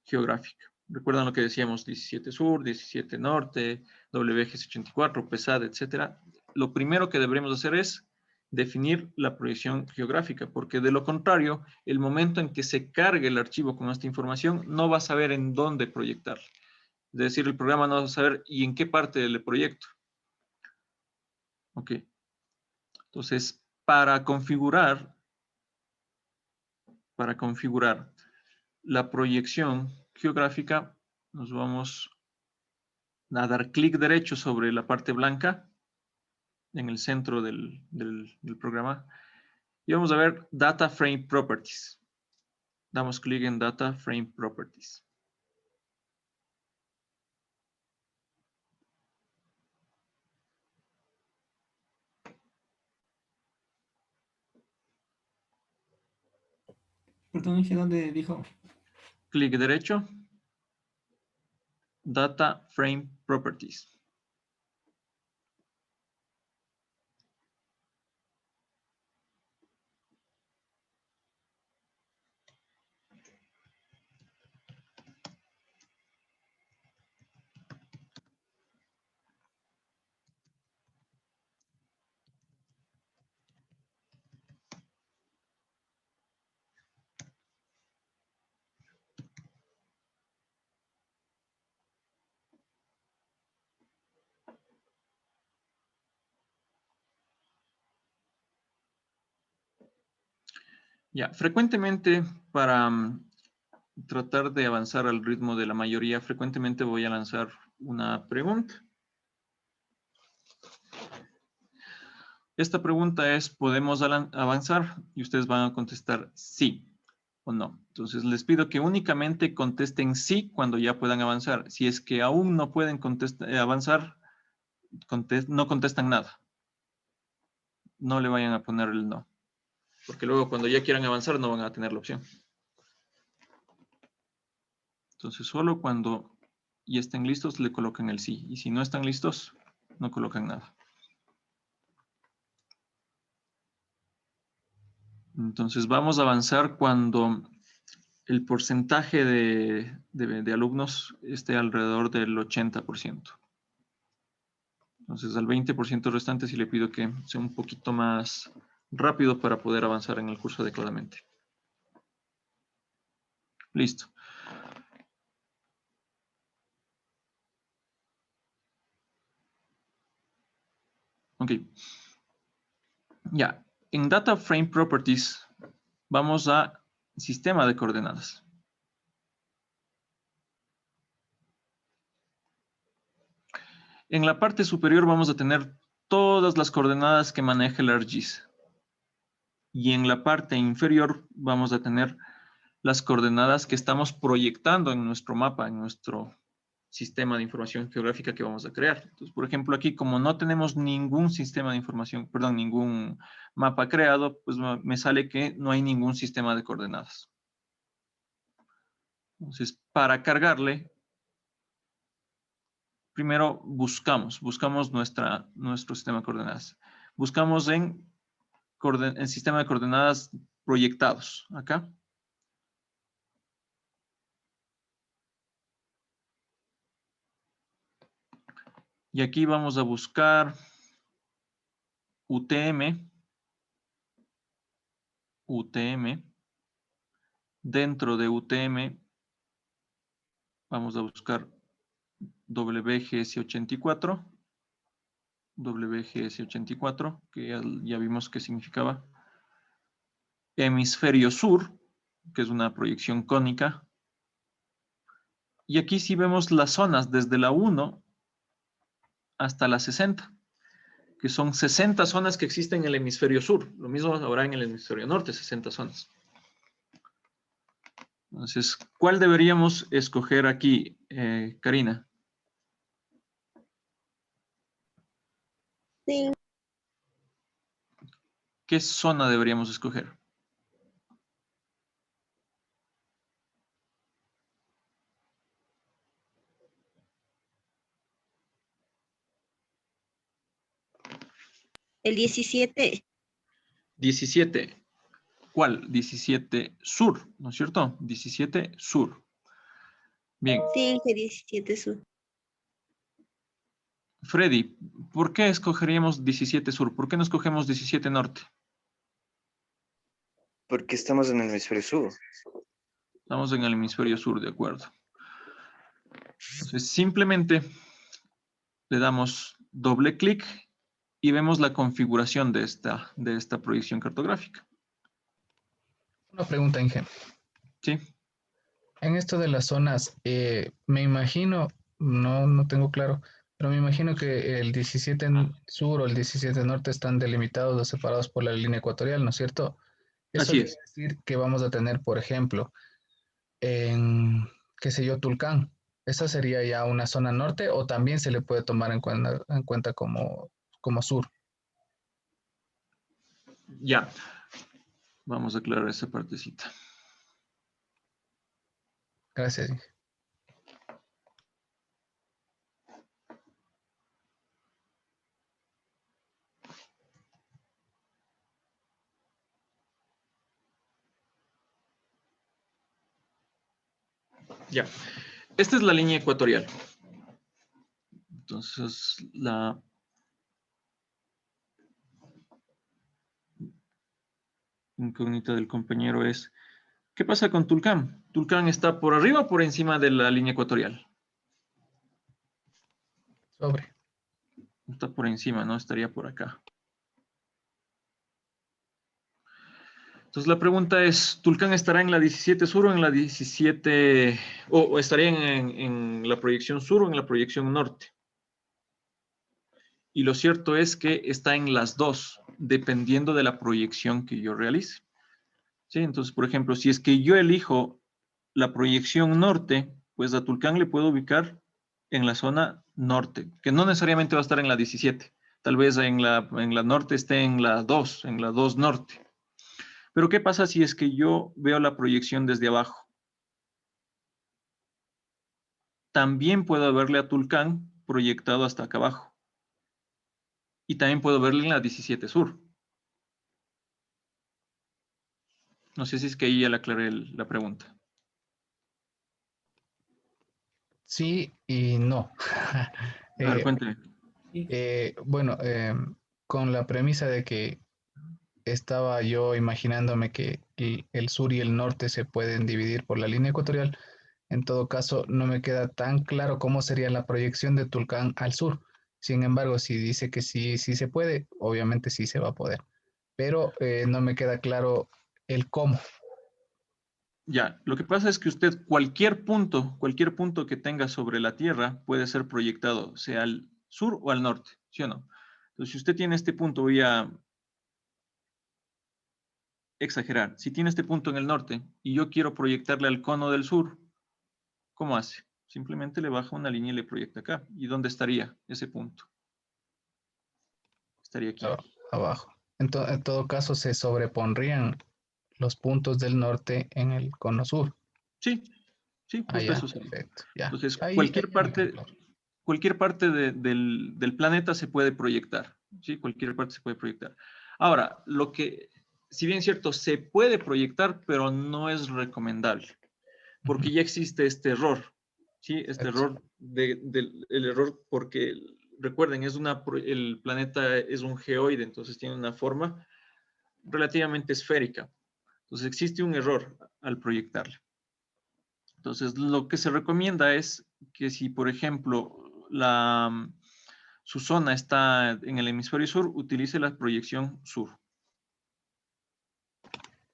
geográfica. Recuerdan lo que decíamos, 17 sur, 17 norte, WGS84, PESAD, etcétera. Lo primero que deberemos hacer es definir la proyección geográfica, porque de lo contrario, el momento en que se cargue el archivo con esta información, no va a saber en dónde proyectar. Es decir, el programa no va a saber y en qué parte le proyecto. Ok. Entonces, para configurar la proyección geográfica, nos vamos a dar clic derecho sobre la parte blanca en el centro del programa y vamos a ver Data Frame Properties. Damos clic en Data Frame Properties.
Perdón, dije dónde dijo.
Clic derecho. Data Frame Properties. Ya, frecuentemente para tratar de avanzar al ritmo de la mayoría, frecuentemente voy a lanzar una pregunta. Esta pregunta es, ¿podemos avanzar? Y ustedes van a contestar sí o no. Entonces, les pido que únicamente contesten sí cuando ya puedan avanzar. Si es que aún no pueden avanzar, no contestan nada. No le vayan a poner el no. Porque luego cuando ya quieran avanzar no van a tener la opción. Entonces, solo cuando ya estén listos le colocan el sí. Y si no están listos, no colocan nada. Entonces, vamos a avanzar cuando el porcentaje de alumnos esté alrededor del 80%. Entonces, al 20% restante sí le pido que sea un poquito más rápido para poder avanzar en el curso adecuadamente. Listo. Ok. Ya. En Data Frame Properties vamos a Sistema de coordenadas. En la parte superior vamos a tener todas las coordenadas que maneja el ArcGIS. Y en la parte inferior vamos a tener las coordenadas que estamos proyectando en nuestro mapa, en nuestro sistema de información geográfica que vamos a crear. Entonces, por ejemplo, aquí como no tenemos ningún sistema de información, perdón, ningún mapa creado, pues me sale que no hay ningún sistema de coordenadas. Entonces, para cargarle, primero buscamos nuestro sistema de coordenadas. Buscamos en sistema de coordenadas proyectados, acá. Y aquí vamos a buscar UTM. Dentro de UTM vamos a buscar WGS84. WGS84, que ya vimos qué significaba. Hemisferio sur, que es una proyección cónica. Y aquí sí vemos las zonas desde la 1 hasta la 60, que son 60 zonas que existen en el hemisferio sur. Lo mismo habrá en el hemisferio norte, 60 zonas. Entonces, ¿cuál deberíamos escoger aquí, Karina?
Sí.
¿Qué zona deberíamos escoger?
El 17.
17. ¿Cuál? 17 sur, ¿no es cierto? 17 sur. Bien.
Sí, Inge 17 Sur.
Freddy, ¿por qué escogeríamos 17 sur? ¿Por qué no escogemos 17 norte?
Porque estamos en el hemisferio sur.
Estamos en el hemisferio sur, de acuerdo. Entonces, simplemente le damos doble clic y vemos la configuración de esta proyección cartográfica.
Una pregunta, Inge.
Sí.
En esto de las zonas, me imagino, no tengo claro, pero me imagino que el 17 sur o el 17 norte están delimitados o separados por la línea ecuatorial, ¿no es cierto? Eso
Así
quiere
es.
decir que vamos a tener, por ejemplo, en, qué sé yo, Tulcán. ¿Esa sería ya una zona norte o también se le puede tomar en cuenta como sur?
Ya. Vamos a aclarar esa partecita.
Gracias, Inge.
Ya. Esta es la línea ecuatorial. Entonces, la incógnita del compañero es, ¿qué pasa con Tulcán? ¿Tulcán está por arriba o por encima de la línea ecuatorial?
Sobre.
Está por encima, ¿no? Estaría por acá. Entonces la pregunta es, ¿Tulcán estará en la 17 sur o en la 17, o estaría en la proyección sur o en la proyección norte? Y lo cierto es que está en las dos, dependiendo de la proyección que yo realice. ¿Sí? Entonces, por ejemplo, si es que yo elijo la proyección norte, pues a Tulcán le puedo ubicar en la zona norte, que no necesariamente va a estar en la 17. Tal vez en la norte esté en la 2 norte. Pero ¿qué pasa si es que yo veo la proyección desde abajo? También puedo verle a Tulcán proyectado hasta acá abajo. Y también puedo verle en la 17 sur. No sé si es que ahí ya le aclaré la pregunta.
Sí y no.
A ver, cuénteme.
Bueno, con la premisa de que estaba yo imaginándome que el sur y el norte se pueden dividir por la línea ecuatorial, en todo caso no me queda tan claro cómo sería la proyección de Tulcán al sur. Sin embargo, si dice que sí se puede, obviamente sí se va a poder. Pero no me queda claro el cómo.
Ya, lo que pasa es que usted cualquier punto que tenga sobre la Tierra puede ser proyectado, sea al sur o al norte, ¿sí o no? Entonces, si usted tiene este punto, voy a exagerar. Si tiene este punto en el norte y yo quiero proyectarle al cono del sur, ¿cómo hace? Simplemente le baja una línea y le proyecta acá. ¿Y dónde estaría ese punto? Estaría aquí.
Abajo. En todo caso, se sobrepondrían los puntos del norte en el cono sur.
Sí, justo
ya,
eso sería.
perfecto. Ya.
Entonces,
Ahí
cualquier
me quedó
parte
claro.
del planeta se puede proyectar. ¿Sí? Cualquier parte se puede proyectar. Ahora, si bien es cierto, se puede proyectar, pero no es recomendable. Porque ya existe este error. ¿Sí? Este error, el error porque, recuerden, el planeta es un geoide, entonces tiene una forma relativamente esférica. Entonces existe un error al proyectarle. Entonces, lo que se recomienda es que si, por ejemplo, su zona está en el hemisferio sur, utilice la proyección sur.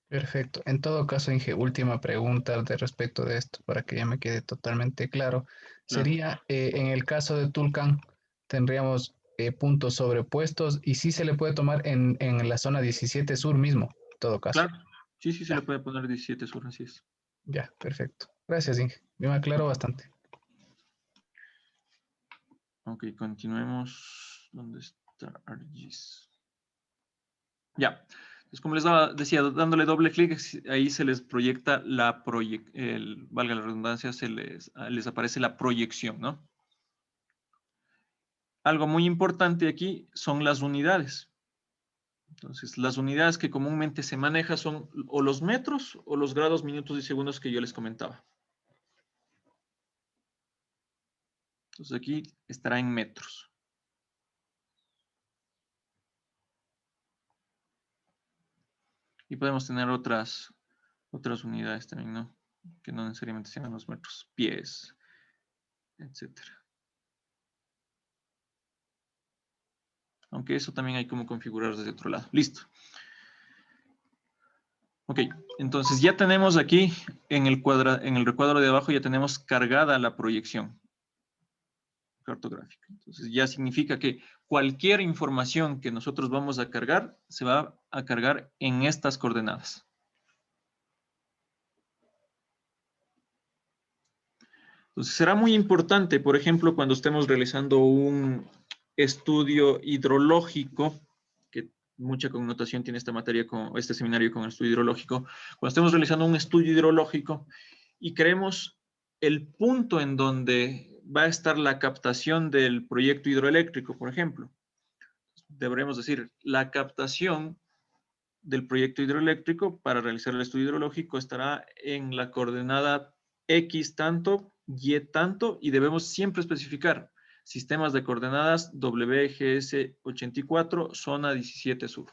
Perfecto. En todo caso, Inge, última pregunta de respecto de esto, para que ya me quede totalmente claro. Sería, en el caso de Tulcán, tendríamos puntos sobrepuestos y sí se le puede tomar en la zona 17 sur mismo, en todo caso.
Claro, sí, se le puede poner 17 sur, así es.
Ya, perfecto. Gracias, Inge. Me aclaró bastante.
Ok, continuemos. ¿Dónde está ArcGIS? Ya. Entonces, como les decía, dándole doble clic, ahí se les proyecta valga la redundancia, les aparece la proyección, ¿no? Algo muy importante aquí son las unidades. Entonces, las unidades que comúnmente se manejan son o los metros o los grados, minutos y segundos que yo les comentaba. Entonces aquí estará en metros. Y podemos tener otras unidades también, ¿no? Que no necesariamente sean los metros, pies, etcétera. Aunque eso también hay como configurar desde otro lado. Listo. Ok, entonces ya tenemos aquí en el recuadro de abajo ya tenemos cargada la proyección cartográfica. Entonces ya significa que cualquier información que nosotros vamos a cargar se va a cargar en estas coordenadas. Entonces será muy importante, por ejemplo, cuando estemos realizando un estudio hidrológico, que mucha connotación tiene esta materia, este seminario con el estudio hidrológico, cuando estemos realizando un estudio hidrológico y creemos el punto en donde va a estar la captación del proyecto hidroeléctrico, por ejemplo, deberemos decir, la captación del proyecto hidroeléctrico para realizar el estudio hidrológico estará en la coordenada X tanto, Y tanto, y debemos siempre especificar sistemas de coordenadas WGS 84, zona 17 sur.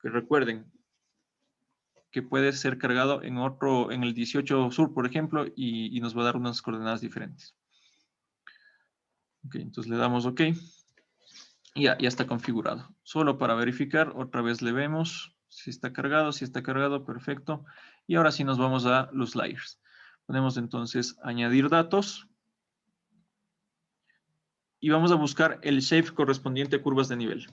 Que recuerden que puede ser cargado en el 18 sur, por ejemplo, y nos va a dar unas coordenadas diferentes. Ok, entonces le damos OK. Y ya está configurado. Solo para verificar, otra vez le vemos si está cargado, perfecto. Y ahora sí nos vamos a los layers. Podemos entonces añadir datos. Y vamos a buscar el shape correspondiente a curvas de nivel.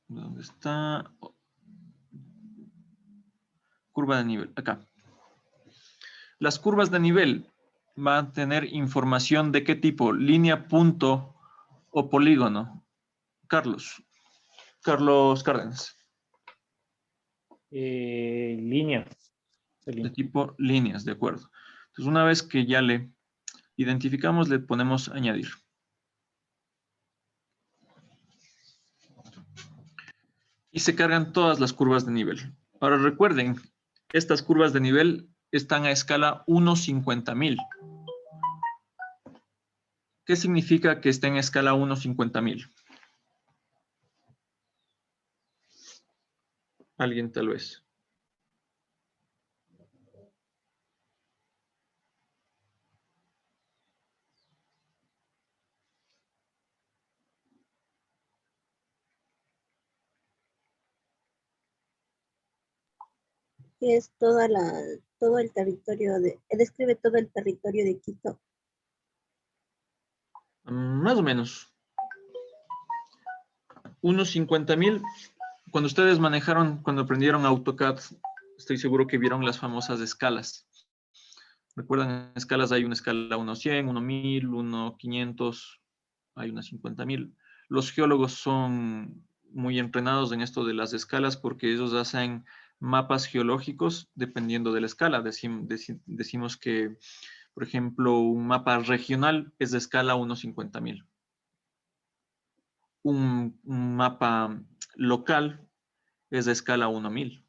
¿Dónde está? Curva de nivel, acá. Las curvas de nivel van a tener información de qué tipo, línea, punto o polígono. Carlos Cárdenas.
Línea.
De tipo líneas, de acuerdo. Entonces, una vez que ya le identificamos, le ponemos añadir. Y se cargan todas las curvas de nivel. Ahora recuerden, estas curvas de nivel están a escala 1/50.000. ¿Qué significa que estén a escala 1/50.000? Alguien tal vez.
Es todo el territorio describe todo el territorio de Quito.
Más o menos. 1/50.000. Cuando ustedes cuando aprendieron AutoCAD, estoy seguro que vieron las famosas escalas. ¿Recuerdan escalas? Hay una escala 1/100, 1/1000, 1/500, hay una 50.000. Los geólogos son muy entrenados en esto de las escalas porque ellos hacen mapas geológicos dependiendo de la escala. Decimos que, por ejemplo, un mapa regional es de escala 1/50.000. Un mapa local es de escala 1/1000.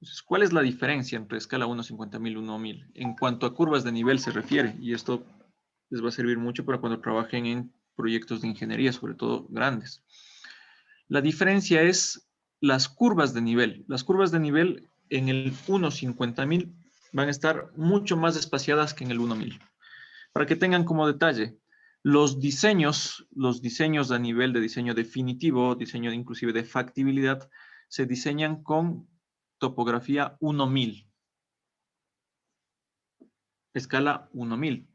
Entonces, ¿cuál es la diferencia entre escala 1/50.000 y 1/1000? En cuanto a curvas de nivel se refiere, y esto les va a servir mucho para cuando trabajen en proyectos de ingeniería, sobre todo grandes. La diferencia es las curvas de nivel. Las curvas de nivel en el 1/50.000 van a estar mucho más espaciadas que en el 1/1000. Para que tengan como detalle, los diseños a nivel de diseño definitivo, diseño inclusive de factibilidad, se diseñan con topografía 1/1000. Escala 1/1000.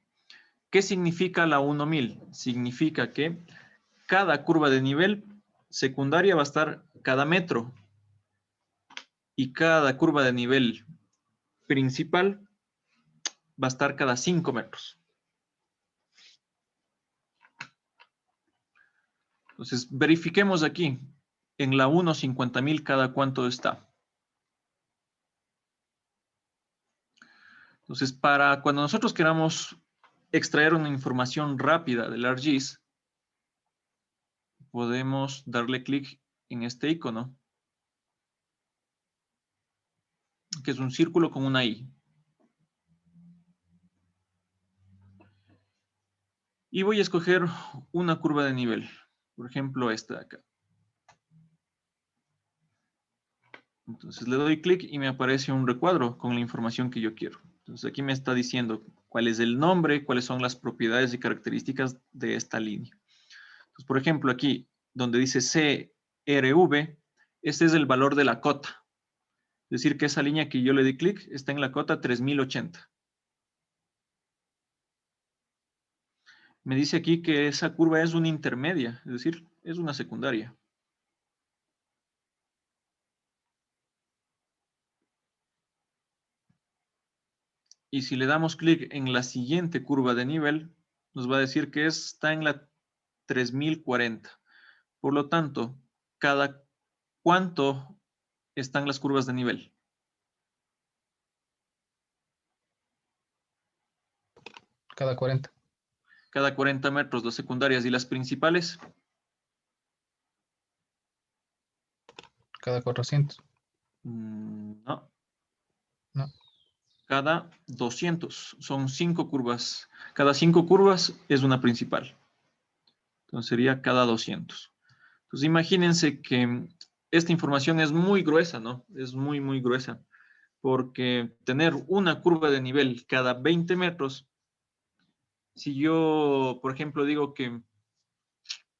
¿Qué significa la 1/1000? Significa que cada curva de nivel secundaria va a estar cada metro y cada curva de nivel principal va a estar cada 5 metros. Entonces, verifiquemos aquí, en la 1/50.000 cada cuánto está. Entonces, para cuando nosotros queramos extraer una información rápida del ArcGIS, podemos darle clic en este icono. Ok, que es un círculo con una I. Y voy a escoger una curva de nivel. Por ejemplo, esta de acá. Entonces le doy clic y me aparece un recuadro con la información que yo quiero. Entonces aquí me está diciendo cuál es el nombre, cuáles son las propiedades y características de esta línea. Entonces, por ejemplo, aquí donde dice CRV, este es el valor de la cota. Es decir, que esa línea que yo le di clic está en la cota 3080. Me dice aquí que esa curva es una intermedia, es decir, es una secundaria. Y si le damos clic en la siguiente curva de nivel, nos va a decir que está en la 3040. Por lo tanto, ¿cada cuánto están las curvas de nivel?
Cada 40.
Cada 40 metros, las secundarias y las principales.
Cada 400.
No.
No.
Cada 200. Son 5 curvas. Cada 5 curvas es una principal. Entonces sería cada 200. Entonces imagínense que esta información es muy gruesa, ¿no? Es muy, muy gruesa. Porque tener una curva de nivel cada 20 metros, si yo, por ejemplo, digo que,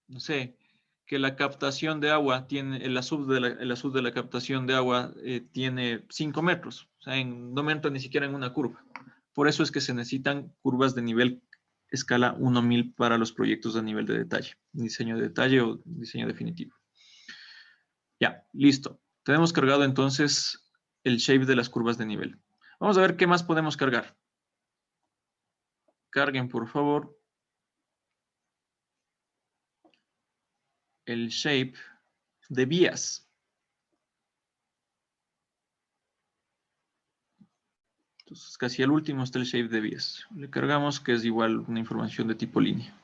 no sé, que la captación de agua tiene, el azul de la captación de agua tiene 5 metros. O sea, no me entra ni siquiera en una curva. Por eso es que se necesitan curvas de nivel escala 1000 para los proyectos a nivel de detalle, diseño de detalle o diseño definitivo. Ya, listo. Tenemos cargado entonces el shape de las curvas de nivel. Vamos a ver qué más podemos cargar. Carguen, por favor, el shape de vías. Entonces, casi al último está el shape de vías. Le cargamos que es igual una información de tipo línea.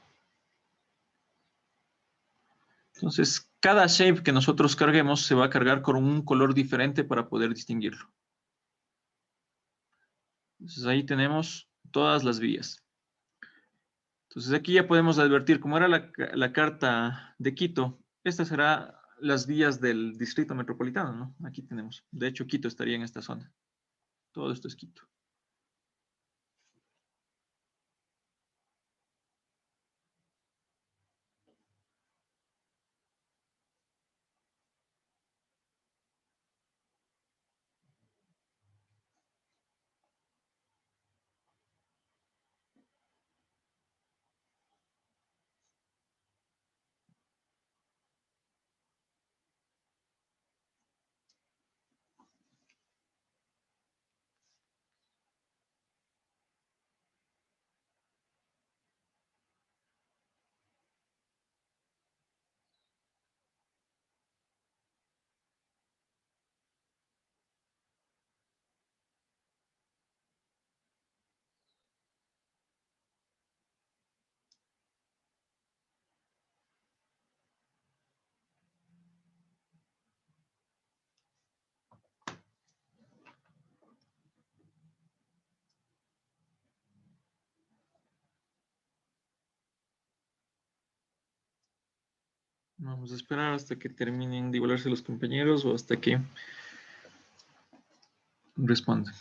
Entonces, cada shape que nosotros carguemos se va a cargar con un color diferente para poder distinguirlo. Entonces, ahí tenemos todas las vías. Entonces, aquí ya podemos advertir, como era la carta de Quito, estas serán las vías del distrito metropolitano, ¿no? Aquí tenemos. De hecho, Quito estaría en esta zona. Todo esto es Quito. Vamos a esperar hasta que terminen de igualarse los compañeros o hasta que respondan.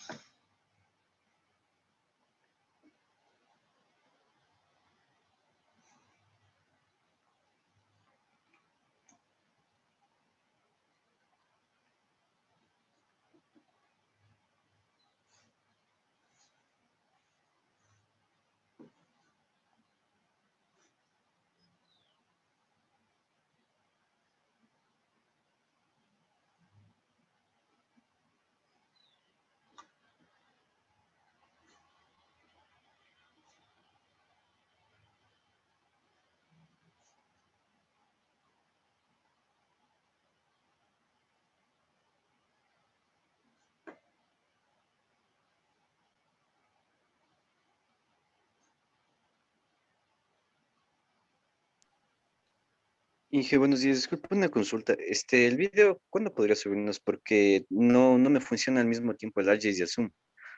Inge, buenos días. Disculpa una consulta. El video, ¿cuándo podría subirnos? Porque no me funciona al mismo tiempo el ArcGIS y el Zoom.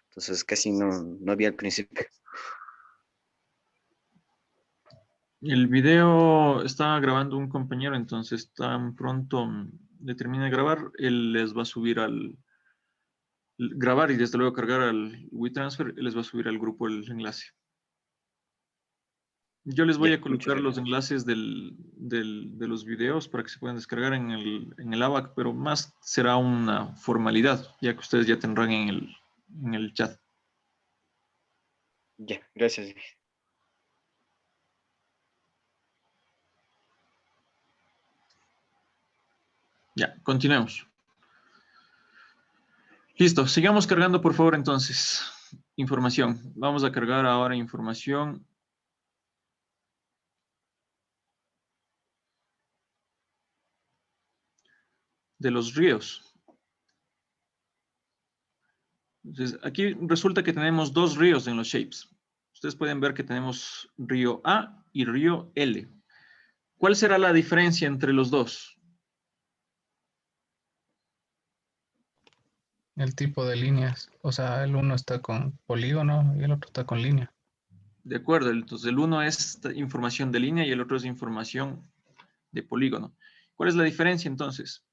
Entonces casi no había al principio.
El video está grabando un compañero, entonces tan pronto le termine de grabar, él les va a subir grabar y desde luego cargar al WeTransfer, él les va a subir al grupo el enlace. Yo les voy
Ya,
a
muchas
colocar los
gracias.
enlaces de los videos para que se puedan descargar en el ABAC, pero más será una formalidad, ya que ustedes ya tendrán en el chat.
Ya, gracias. Inge.
Ya, continuemos. Listo, sigamos cargando por favor entonces. Información. Vamos a cargar ahora información de los ríos. Entonces, aquí resulta que tenemos dos ríos en los shapes. Ustedes pueden ver que tenemos río A y río L. ¿Cuál será la diferencia entre los dos?
El tipo de líneas. O sea, el uno está con polígono y el otro está con línea.
De acuerdo, entonces el uno es información de línea y el otro es información de polígono. ¿Cuál es la diferencia entonces?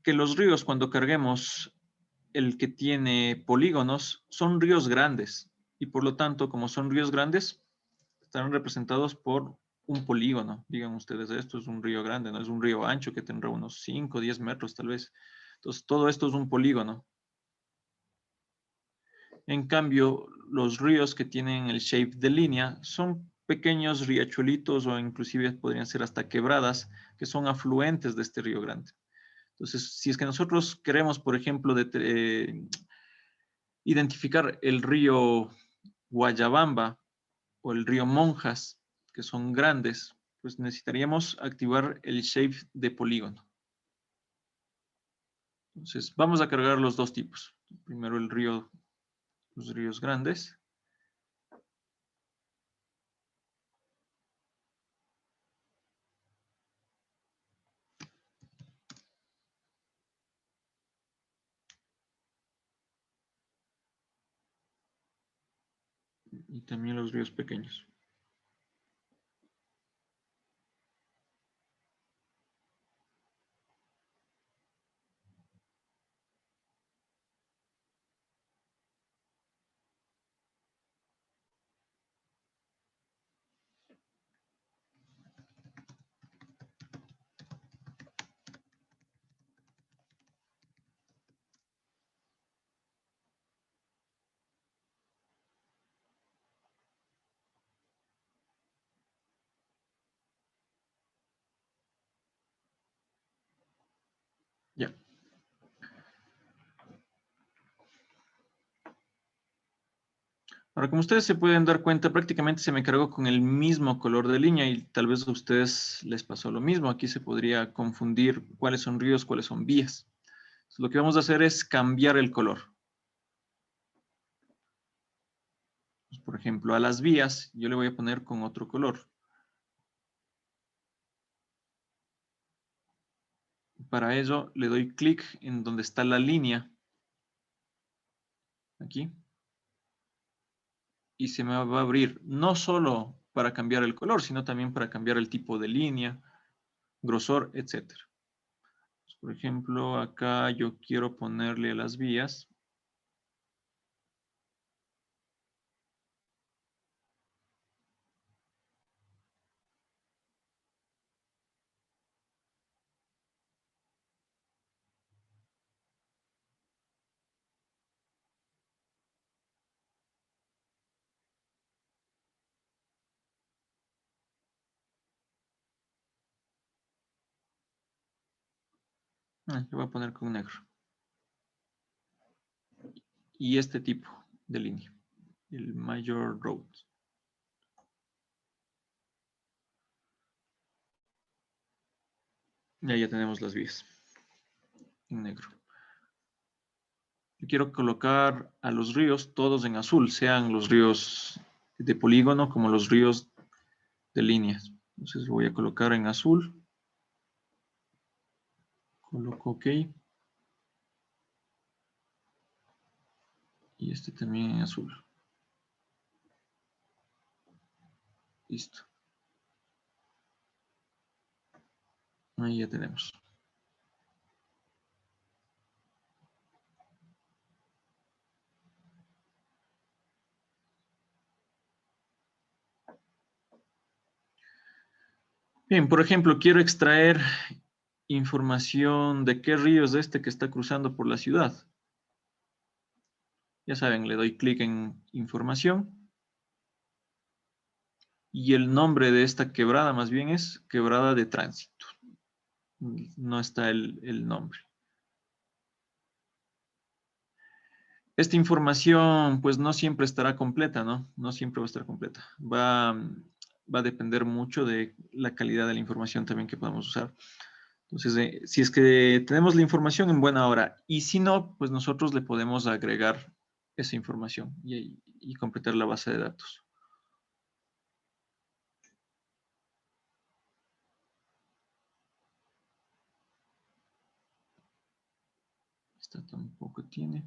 Que los ríos cuando carguemos el que tiene polígonos son ríos grandes y por lo tanto como son ríos grandes estarán representados por un polígono. Digan ustedes, esto es un río grande, no es un río ancho que tendrá unos 5 o 10 metros tal vez. Entonces todo esto es un polígono. En cambio, los ríos que tienen el shape de línea son pequeños riachuelitos o inclusive podrían ser hasta quebradas que son afluentes de este río grande. Entonces, si es que nosotros queremos, por ejemplo, identificar el río Guayabamba o el río Monjas, que son grandes, pues necesitaríamos activar el shape de polígono. Entonces, vamos a cargar los dos tipos. Primero el río, los ríos grandes. Y también los ríos pequeños. Ya. Ahora, como ustedes se pueden dar cuenta, prácticamente se me cargó con el mismo color de línea y tal vez a ustedes les pasó lo mismo. Aquí se podría confundir cuáles son ríos, cuáles son vías. Entonces, lo que vamos a hacer es cambiar el color. Pues, por ejemplo, a las vías yo le voy a poner con otro color. Para ello le doy clic en donde está la línea. Aquí. Y se me va a abrir no solo para cambiar el color, sino también para cambiar el tipo de línea, grosor, etc. Por ejemplo, acá yo quiero ponerle a las vías. Le voy a poner con negro. Y este tipo de línea, el Major Road. Y ahí ya tenemos las vías en negro. Yo quiero colocar a los ríos todos en azul, sean los ríos de polígono como los ríos de líneas. Entonces lo voy a colocar en azul. Coloco OK. Y este también en azul. Listo. Ahí ya tenemos. Bien, por ejemplo, quiero extraer información de qué río es este que está cruzando por la ciudad. Ya saben, le doy clic en información. Y el nombre de esta quebrada más bien es quebrada de tránsito. No está el nombre. Esta información pues no siempre estará completa, ¿no? No siempre va a estar completa. Va a depender mucho de la calidad de la información también que podamos usar. Entonces, si es que tenemos la información en buena hora y si no, pues nosotros le podemos agregar esa información y completar la base de datos. Esta tampoco tiene.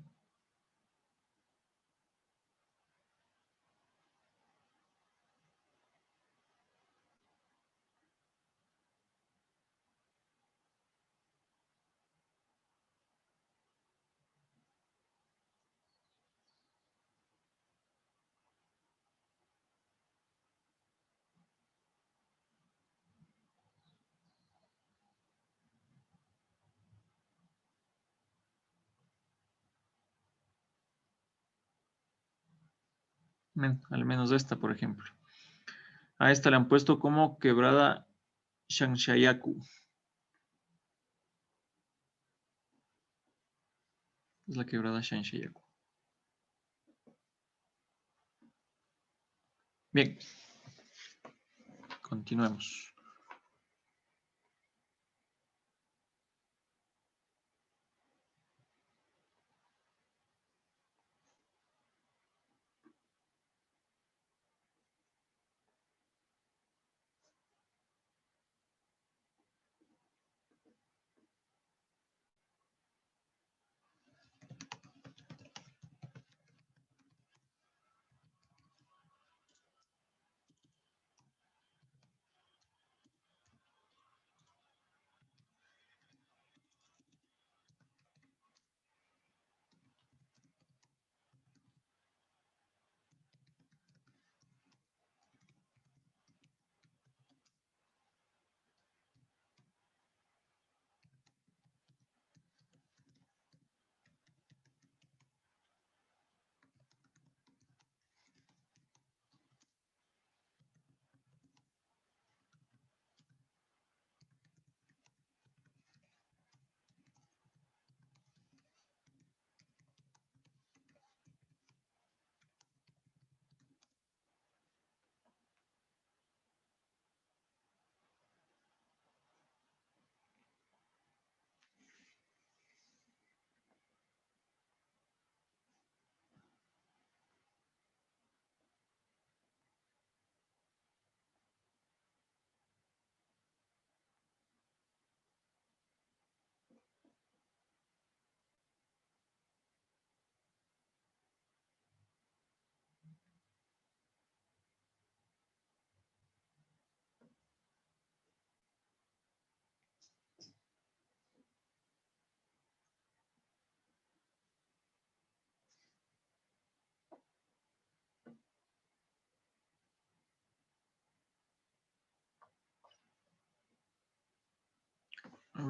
Al menos esta, por ejemplo. A esta le han puesto como quebrada Shanshayaku. Es la quebrada Shanshayaku. Bien. Continuemos.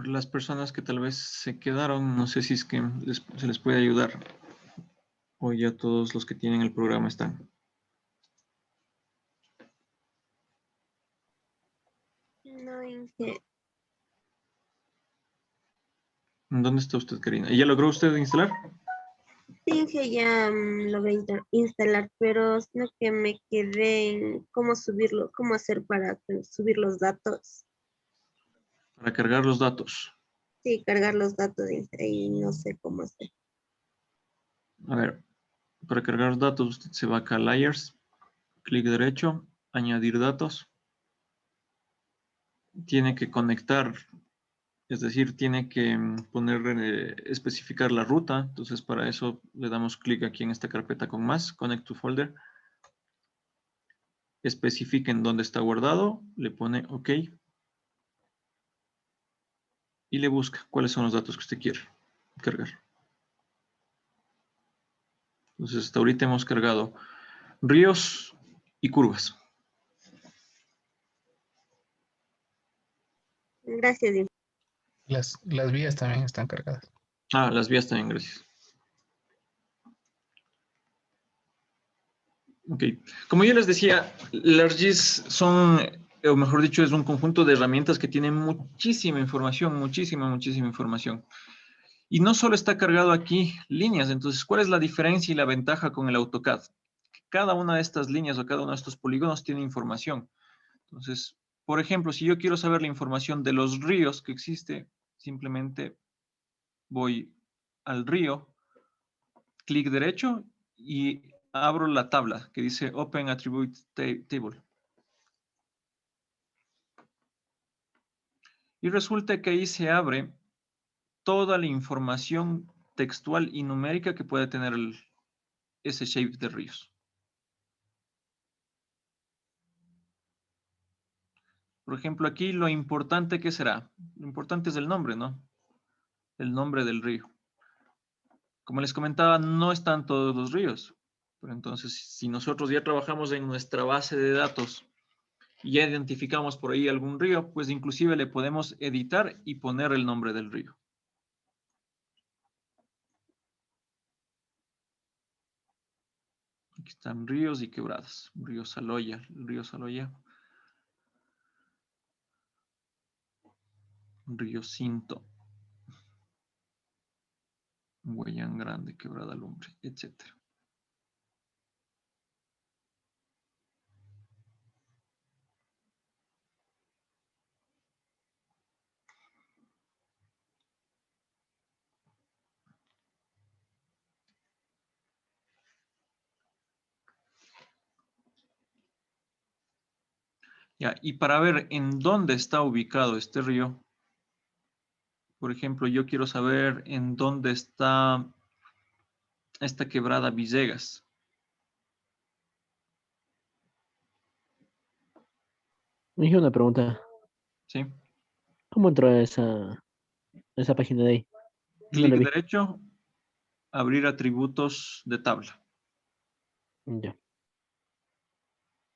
Las personas que tal vez se quedaron, no sé si es que se les puede ayudar. O ya todos los que tienen el programa están.
No, Inge.
¿Dónde está usted, Karina? ¿Y ya logró usted instalar?
Sí, Inge, ya logré instalar, pero no que me quedé en cómo subirlo, cómo hacer para subir los datos.
Para cargar los datos.
Sí, cargar los datos y no sé cómo hacer.
A ver, para cargar los datos usted se va acá a Layers, clic derecho, añadir datos. tiene que conectar, es decir, tiene que especificar la ruta. Entonces, para eso le damos clic aquí en esta carpeta con más, Connect to Folder. Especifica en dónde está guardado, le pone OK. Y le busca cuáles son los datos que usted quiere cargar. Entonces, hasta ahorita hemos cargado ríos y curvas.
Gracias.
Las vías también están cargadas.
Ah, las vías también, gracias. Ok. Como yo les decía, las ArcGIS son, o mejor dicho, es un conjunto de herramientas que tienen muchísima información, muchísima información. Y no solo está cargado aquí líneas. Entonces, ¿cuál es la diferencia y la ventaja con el AutoCAD? Cada una de estas líneas o cada uno de estos polígonos tiene información. Entonces, por ejemplo, si yo quiero saber la información de los ríos que existe, simplemente voy al río, clic derecho y abro la tabla que dice Open Attribute Table. Y resulta que ahí se abre toda la información textual y numérica que puede tener ese shape de ríos. Por ejemplo, aquí lo importante, ¿qué será? Lo importante es el nombre, ¿no? El nombre del río. Como les comentaba, no están todos los ríos. Pero entonces, si nosotros ya trabajamos en nuestra base de datos y ya identificamos por ahí algún río, pues inclusive le podemos editar y poner el nombre del río. Aquí están ríos y quebradas. Río Saloya, río Saloya. Río Cinto. Huellán Grande, Quebrada Lumbre, etc. Ya, y para ver en dónde está ubicado este río, por ejemplo, yo quiero saber en dónde está esta quebrada Villegas.
Me dije una pregunta.
¿Sí?
¿Cómo entró a esa página de ahí? No
Clic
la vi.
derecho, abrir atributos de tabla.
Ya.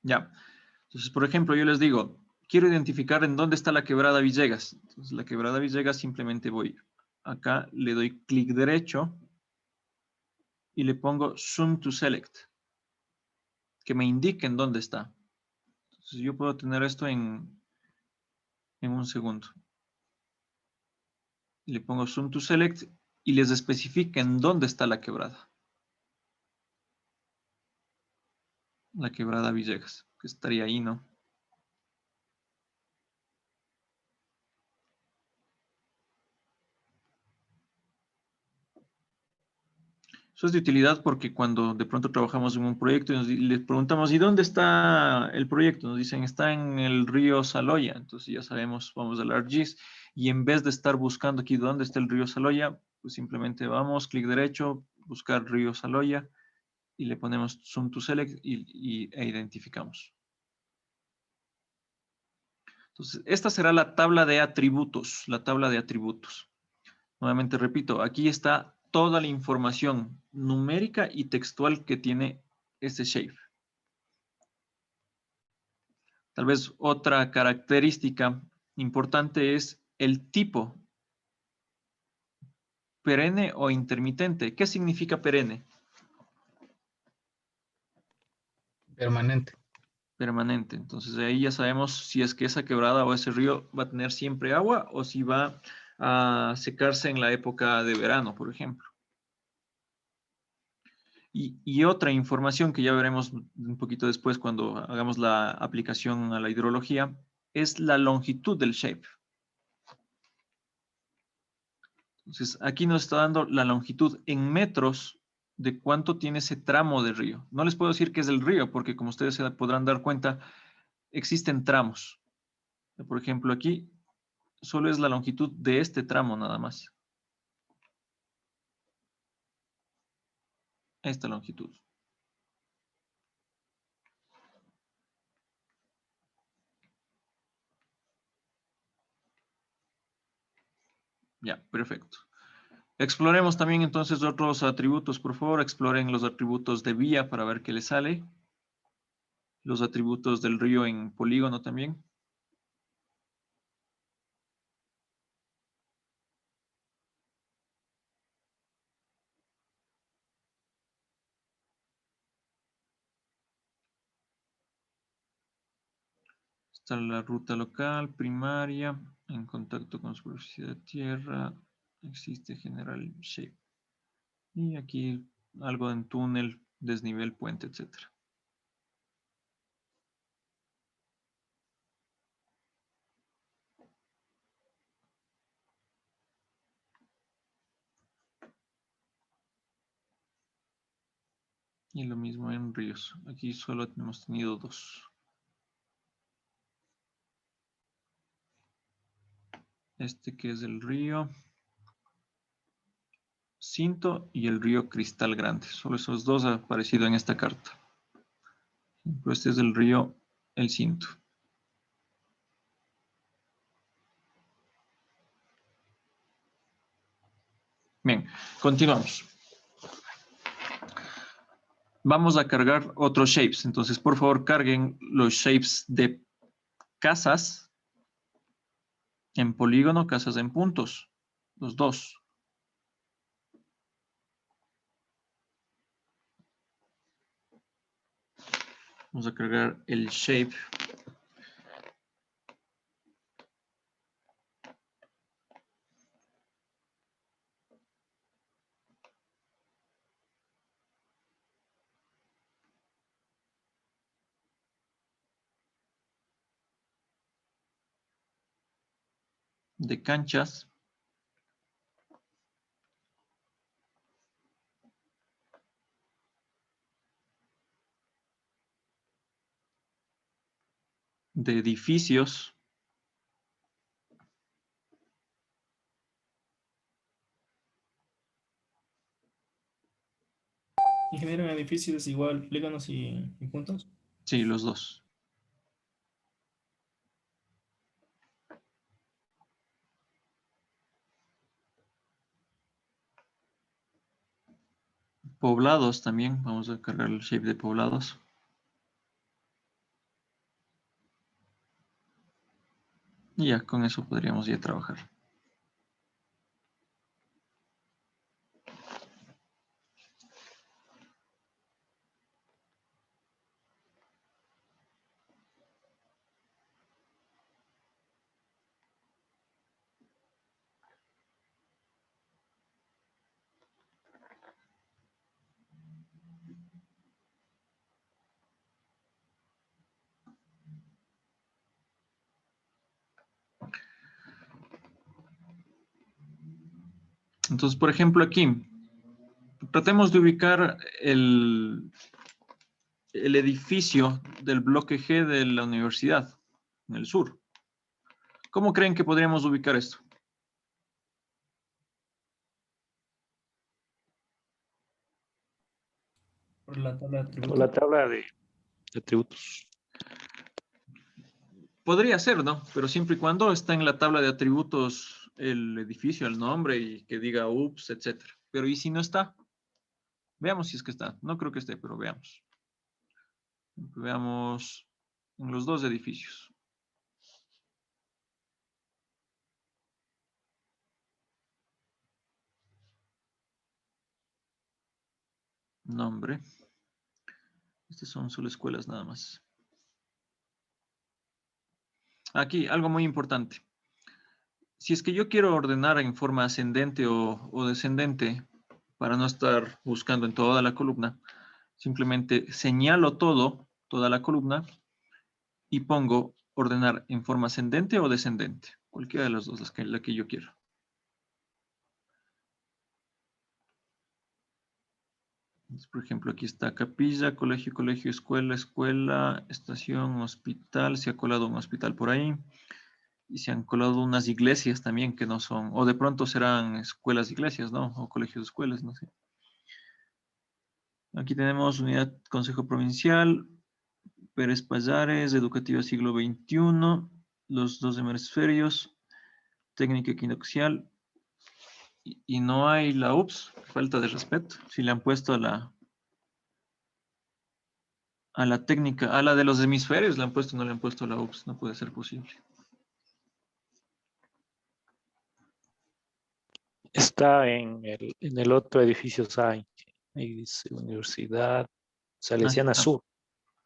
Ya. Entonces, por ejemplo, yo les digo, quiero identificar en dónde está la quebrada Villegas. Entonces, la quebrada Villegas simplemente voy acá, le doy clic derecho y le pongo Zoom to Select, que me indique en dónde está. Entonces, yo puedo tener esto en un segundo. Le pongo Zoom to Select y les especifica en dónde está la quebrada. La quebrada Villegas, que estaría ahí, ¿no? Eso es de utilidad porque cuando de pronto trabajamos en un proyecto y les preguntamos, ¿y dónde está el proyecto? Nos dicen, está en el río Saloya. Entonces ya sabemos, vamos al ArcGIS y en vez de estar buscando aquí dónde está el río Saloya, pues simplemente vamos, clic derecho, buscar río Saloya y le ponemos Zoom to Select e identificamos. Entonces, esta será la tabla de atributos, la tabla de atributos. Nuevamente repito, aquí está toda la información numérica y textual que tiene este shape. Tal vez otra característica importante es el tipo. Perenne o intermitente. ¿Qué significa perenne?
Permanente.
Permanente. Entonces de ahí ya sabemos si es que esa quebrada o ese río va a tener siempre agua o si va a secarse en la época de verano, por ejemplo. Y otra información que ya veremos un poquito después cuando hagamos la aplicación a la hidrología es la longitud del shape. Entonces, aquí nos está dando la longitud en metros de cuánto tiene ese tramo de río. No les puedo decir que es el río porque como ustedes se podrán dar cuenta, existen tramos. Por ejemplo, aquí solo es la longitud de este tramo nada más. Esta longitud. Ya, perfecto. Exploremos también entonces otros atributos, por favor. Exploren los atributos de vía para ver qué les sale. Los atributos del río en polígono también. Está la ruta local, primaria, en contacto con superficie de tierra. Existe general shape. Y aquí algo en túnel, desnivel, puente, etcétera. Y lo mismo en ríos. Aquí solo hemos tenido 2. Este que es el río Cinto y el río Cristal Grande. Solo esos 2 han aparecido en esta carta. Pero este es el río El Cinto. Bien, continuamos. Vamos a cargar otros shapes. Entonces, por favor, carguen los shapes de casas en polígono, casas en puntos. Los 2. Vamos a cargar el shape de canchas. De edificios.
Ingeniero en edificios es igual polígonos y puntos.
Sí, los 2. Poblados también. Vamos a cargar el shape de poblados. Y ya con eso podríamos ya trabajar. Entonces, por ejemplo, aquí, tratemos de ubicar el edificio del bloque G de la universidad, en el sur. ¿Cómo creen que podríamos ubicar esto?
Por la tabla de atributos.
Por la tabla de atributos.
Podría ser, ¿no? Pero siempre y cuando está en la tabla de atributos el edificio, el nombre y que diga ups, etcétera. Pero ¿y si no está? Veamos si es que está. No creo que esté, pero veamos. Veamos en los 2 edificios. Nombre. Estas son solo escuelas nada más. Aquí, algo muy importante. Si es que yo quiero ordenar en forma ascendente o descendente, para no estar buscando en toda la columna, simplemente señalo toda la columna, y pongo ordenar en forma ascendente o descendente. Cualquiera de las dos, la que yo quiera. Entonces, por ejemplo, aquí está capilla, colegio, colegio, escuela, escuela, estación, hospital. Se ha colado un hospital por ahí. Y se han colado unas iglesias también que no son, o de pronto serán escuelas, iglesias, ¿no? O colegios, escuelas, no sé. Aquí tenemos Unidad Consejo Provincial, Pérez Payares, Educativa Siglo XXI, los dos hemisferios, Técnica Equinoccial, y no hay la UPS, falta de respeto. Si le han puesto a la técnica, a la de los hemisferios, le han puesto, no le han puesto la UPS, no puede ser posible.
Está en el otro edificio Sain. Ahí dice Universidad Salesiana
está.
Sur.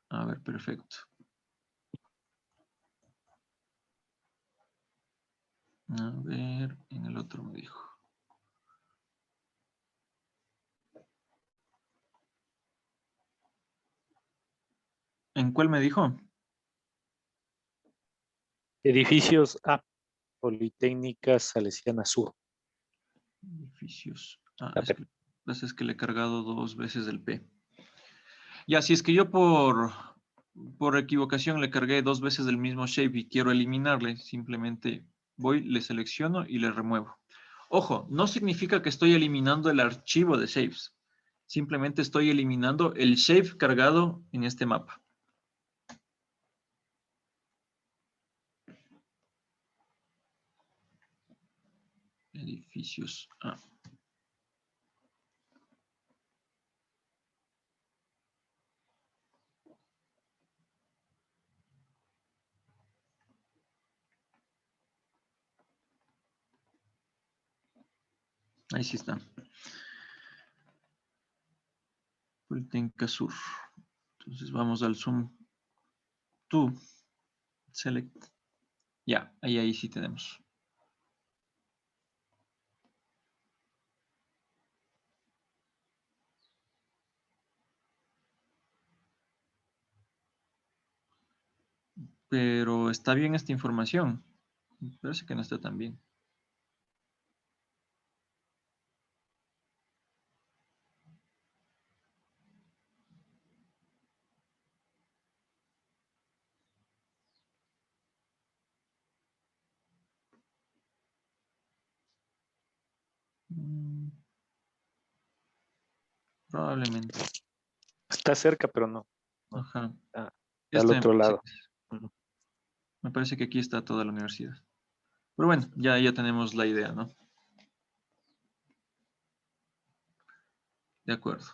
A ver, perfecto. A ver, en el otro me dijo. ¿En cuál me dijo?
Edificios A, Politécnica Salesiana Sur.
Edificios. Es que le he cargado 2 veces el P. Ya, si es que yo por equivocación le cargué 2 veces el mismo shape y quiero eliminarle, simplemente voy, le selecciono y le remuevo. Ojo, no significa que estoy eliminando el archivo de shapes. Simplemente estoy eliminando el shape cargado en este mapa. Edificios A. Ahí sí está. Politécnica Sur. Entonces vamos al zoom to select. Ya, ahí sí tenemos. Pero está bien esta información. Me parece que no está tan bien. Probablemente.
Está cerca, pero no.
Ajá.
Está al
Este
otro lado.
me parece que aquí está toda la universidad. Pero bueno, ya tenemos la idea, ¿no? De acuerdo.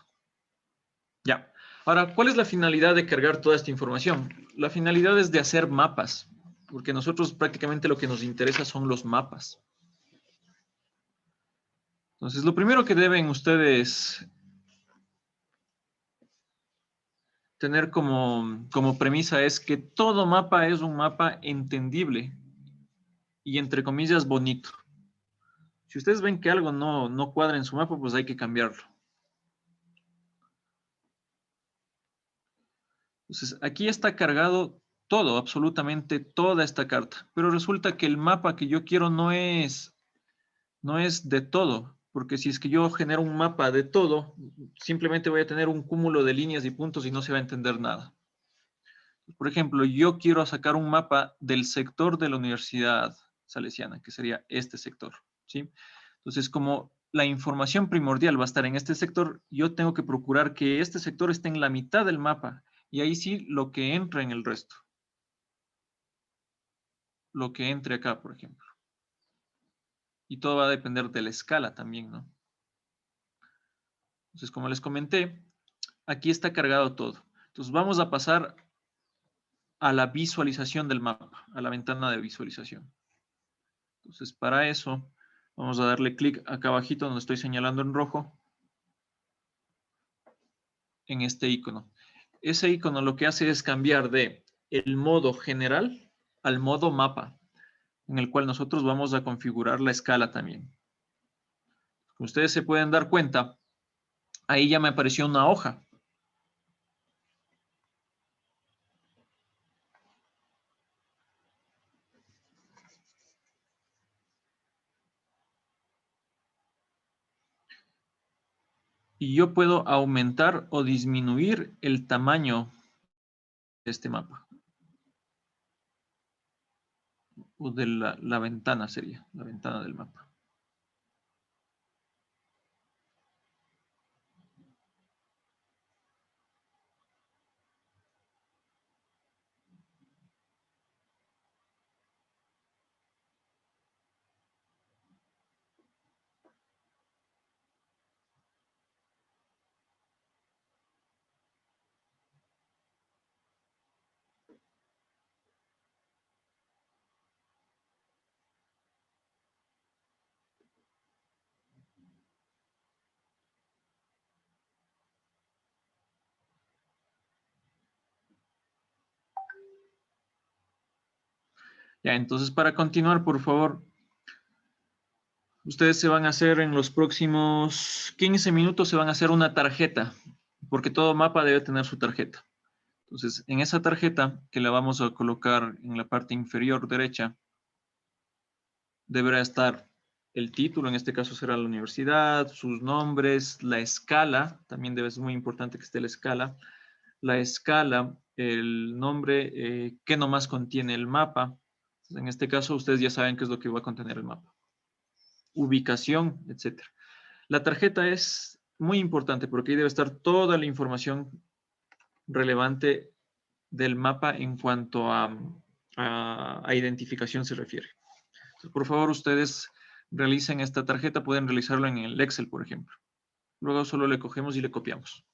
Ya. Ahora, ¿cuál es la finalidad de cargar toda esta información? La finalidad es de hacer mapas, porque nosotros prácticamente lo que nos interesa son los mapas. Entonces, lo primero que deben ustedes tener como premisa es que todo mapa es un mapa entendible y, entre comillas, bonito. Si ustedes ven que algo no cuadra en su mapa, pues hay que cambiarlo. Entonces, aquí está cargado todo, absolutamente toda esta carta. Pero resulta que el mapa que yo quiero no es de todo. Porque si es que yo genero un mapa de todo, simplemente voy a tener un cúmulo de líneas y puntos y no se va a entender nada. Por ejemplo, yo quiero sacar un mapa del sector de la Universidad Salesiana, que sería este sector, ¿sí? Entonces, como la información primordial va a estar en este sector, yo tengo que procurar que este sector esté en la mitad del mapa. Y ahí sí, lo que entra en el resto. Lo que entre acá, por ejemplo. Y todo va a depender de la escala también, ¿no? Entonces, como les comenté, aquí está cargado todo. Entonces, vamos a pasar a la visualización del mapa, a la ventana de visualización. Entonces, para eso, vamos a darle clic acá abajito donde estoy señalando en rojo, en este icono. Ese icono lo que hace es cambiar de el modo general al modo mapa, en el cual nosotros vamos a configurar la escala también. Como ustedes se pueden dar cuenta, ahí ya me apareció una hoja. Y yo puedo aumentar o disminuir el tamaño de este mapa. o de la ventana sería, la ventana del mapa. Ya, entonces para continuar, por favor, ustedes se van a hacer en los próximos 15 minutos, se van a hacer una tarjeta, porque todo mapa debe tener su tarjeta. Entonces, en esa tarjeta que la vamos a colocar en la parte inferior derecha, deberá estar el título, en este caso será la universidad, sus nombres, la escala, también debe ser muy importante que esté la escala, el nombre, qué nomás contiene el mapa. En este caso, ustedes ya saben qué es lo que va a contener el mapa. Ubicación, etcétera. La tarjeta es muy importante porque ahí debe estar toda la información relevante del mapa en cuanto a identificación se refiere. Entonces, por favor, ustedes realicen esta tarjeta, pueden realizarlo en el Excel, por ejemplo. Luego solo le cogemos y le copiamos.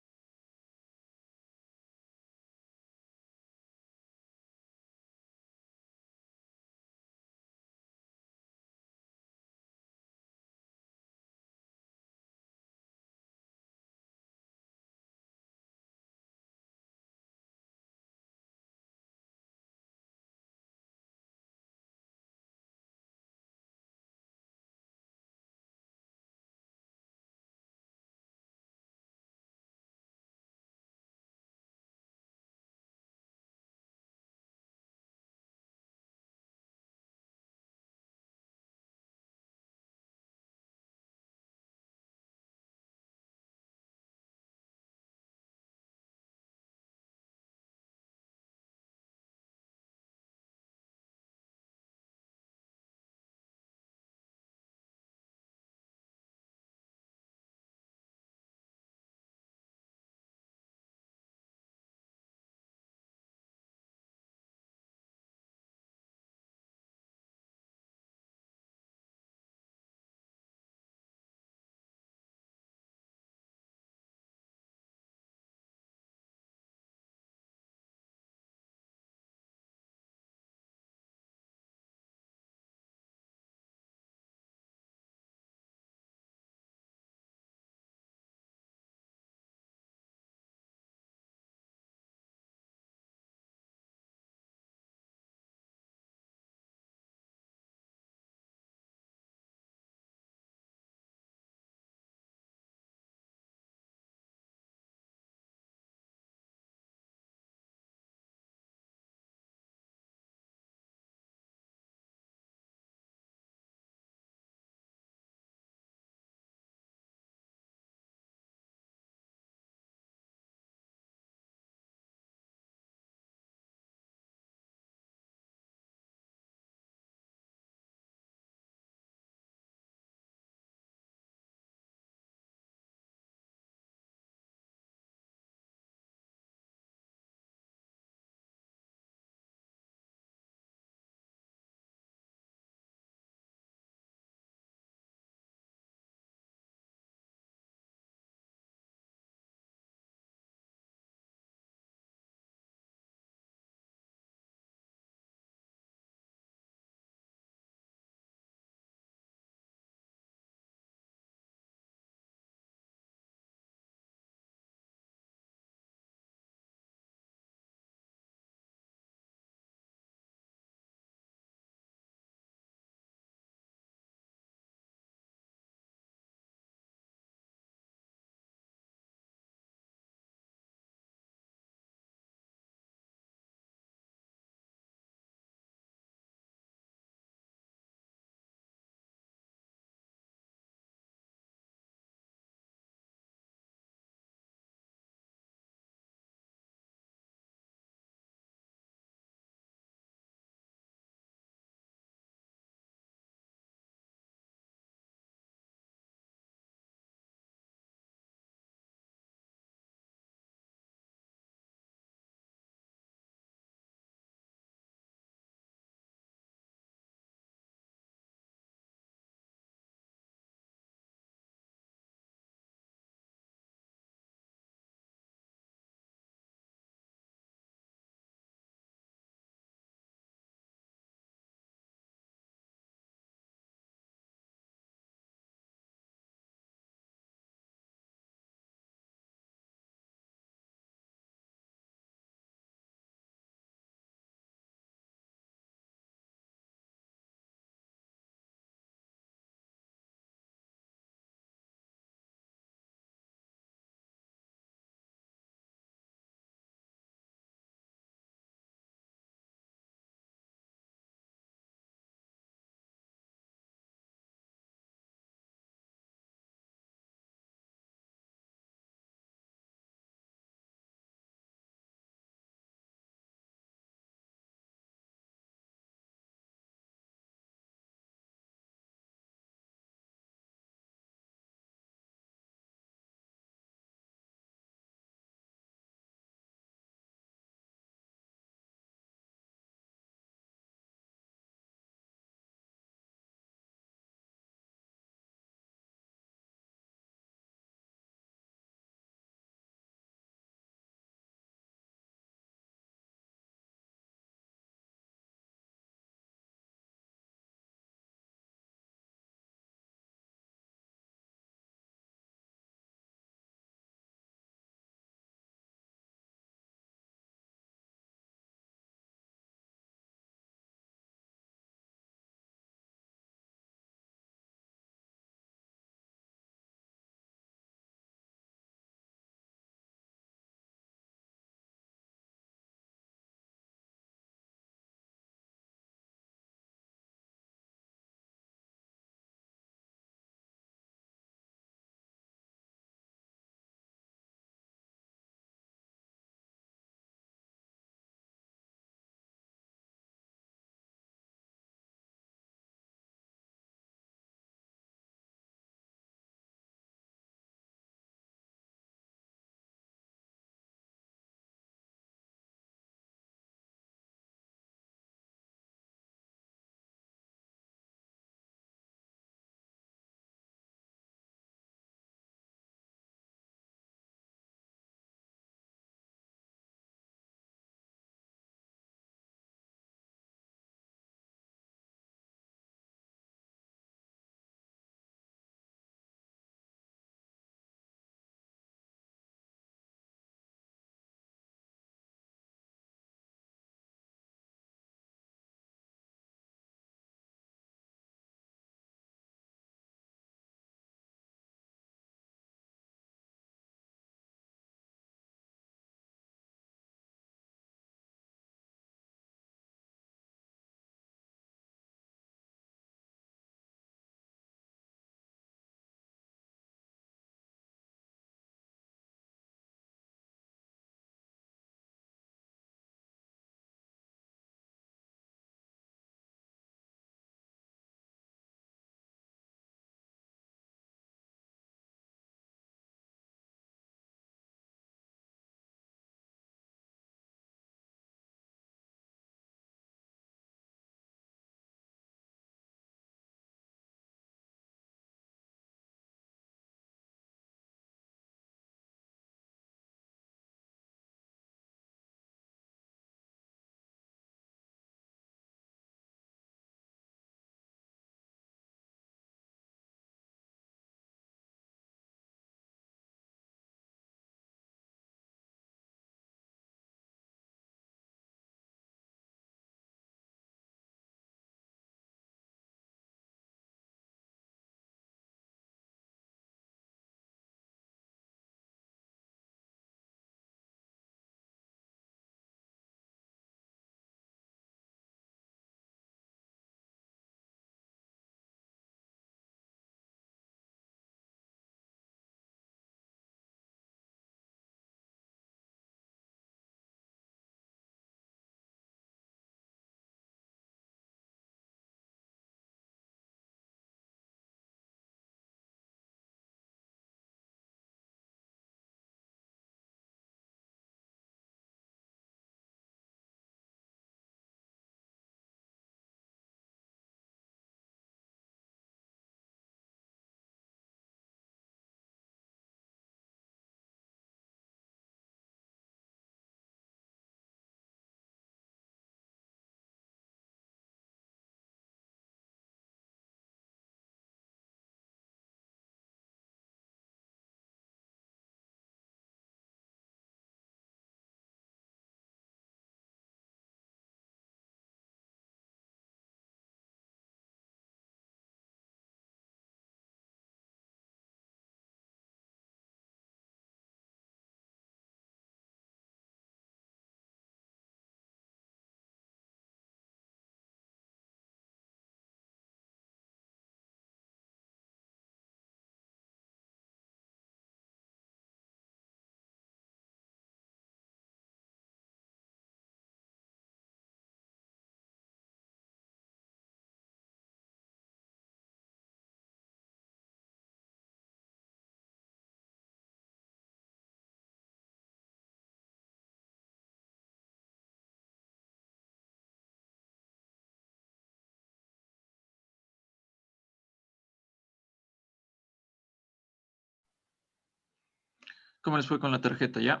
¿Cómo les fue con la tarjeta ya?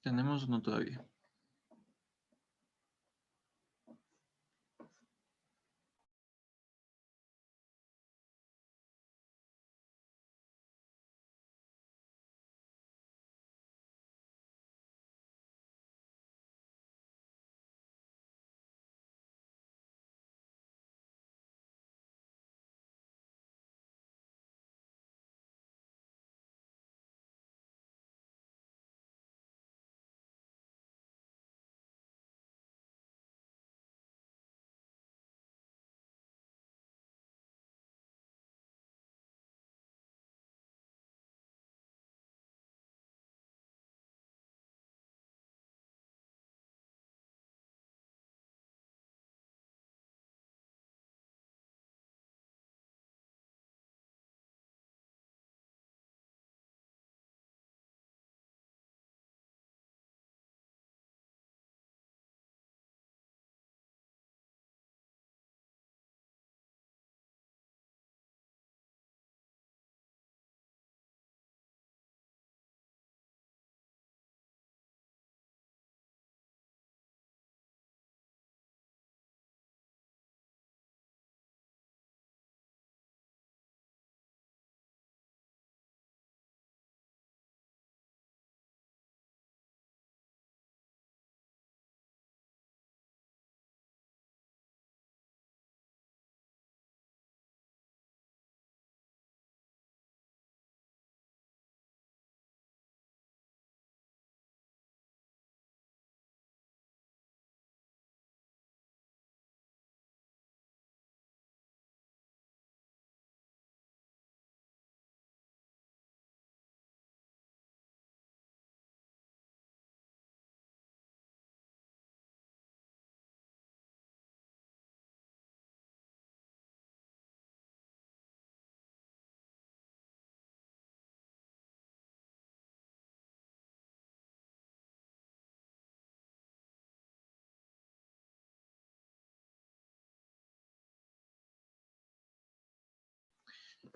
¿Tenemos o no todavía?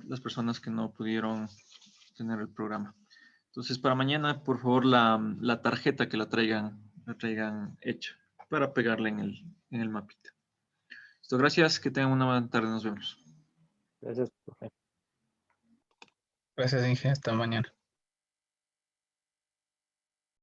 Las personas que no pudieron tener el programa. Entonces, para mañana, por favor, la tarjeta que la traigan hecha para pegarla en el mapita. Listo, gracias, que tengan una buena tarde, nos vemos.
Gracias, profe.
Gracias, Inge. Hasta mañana.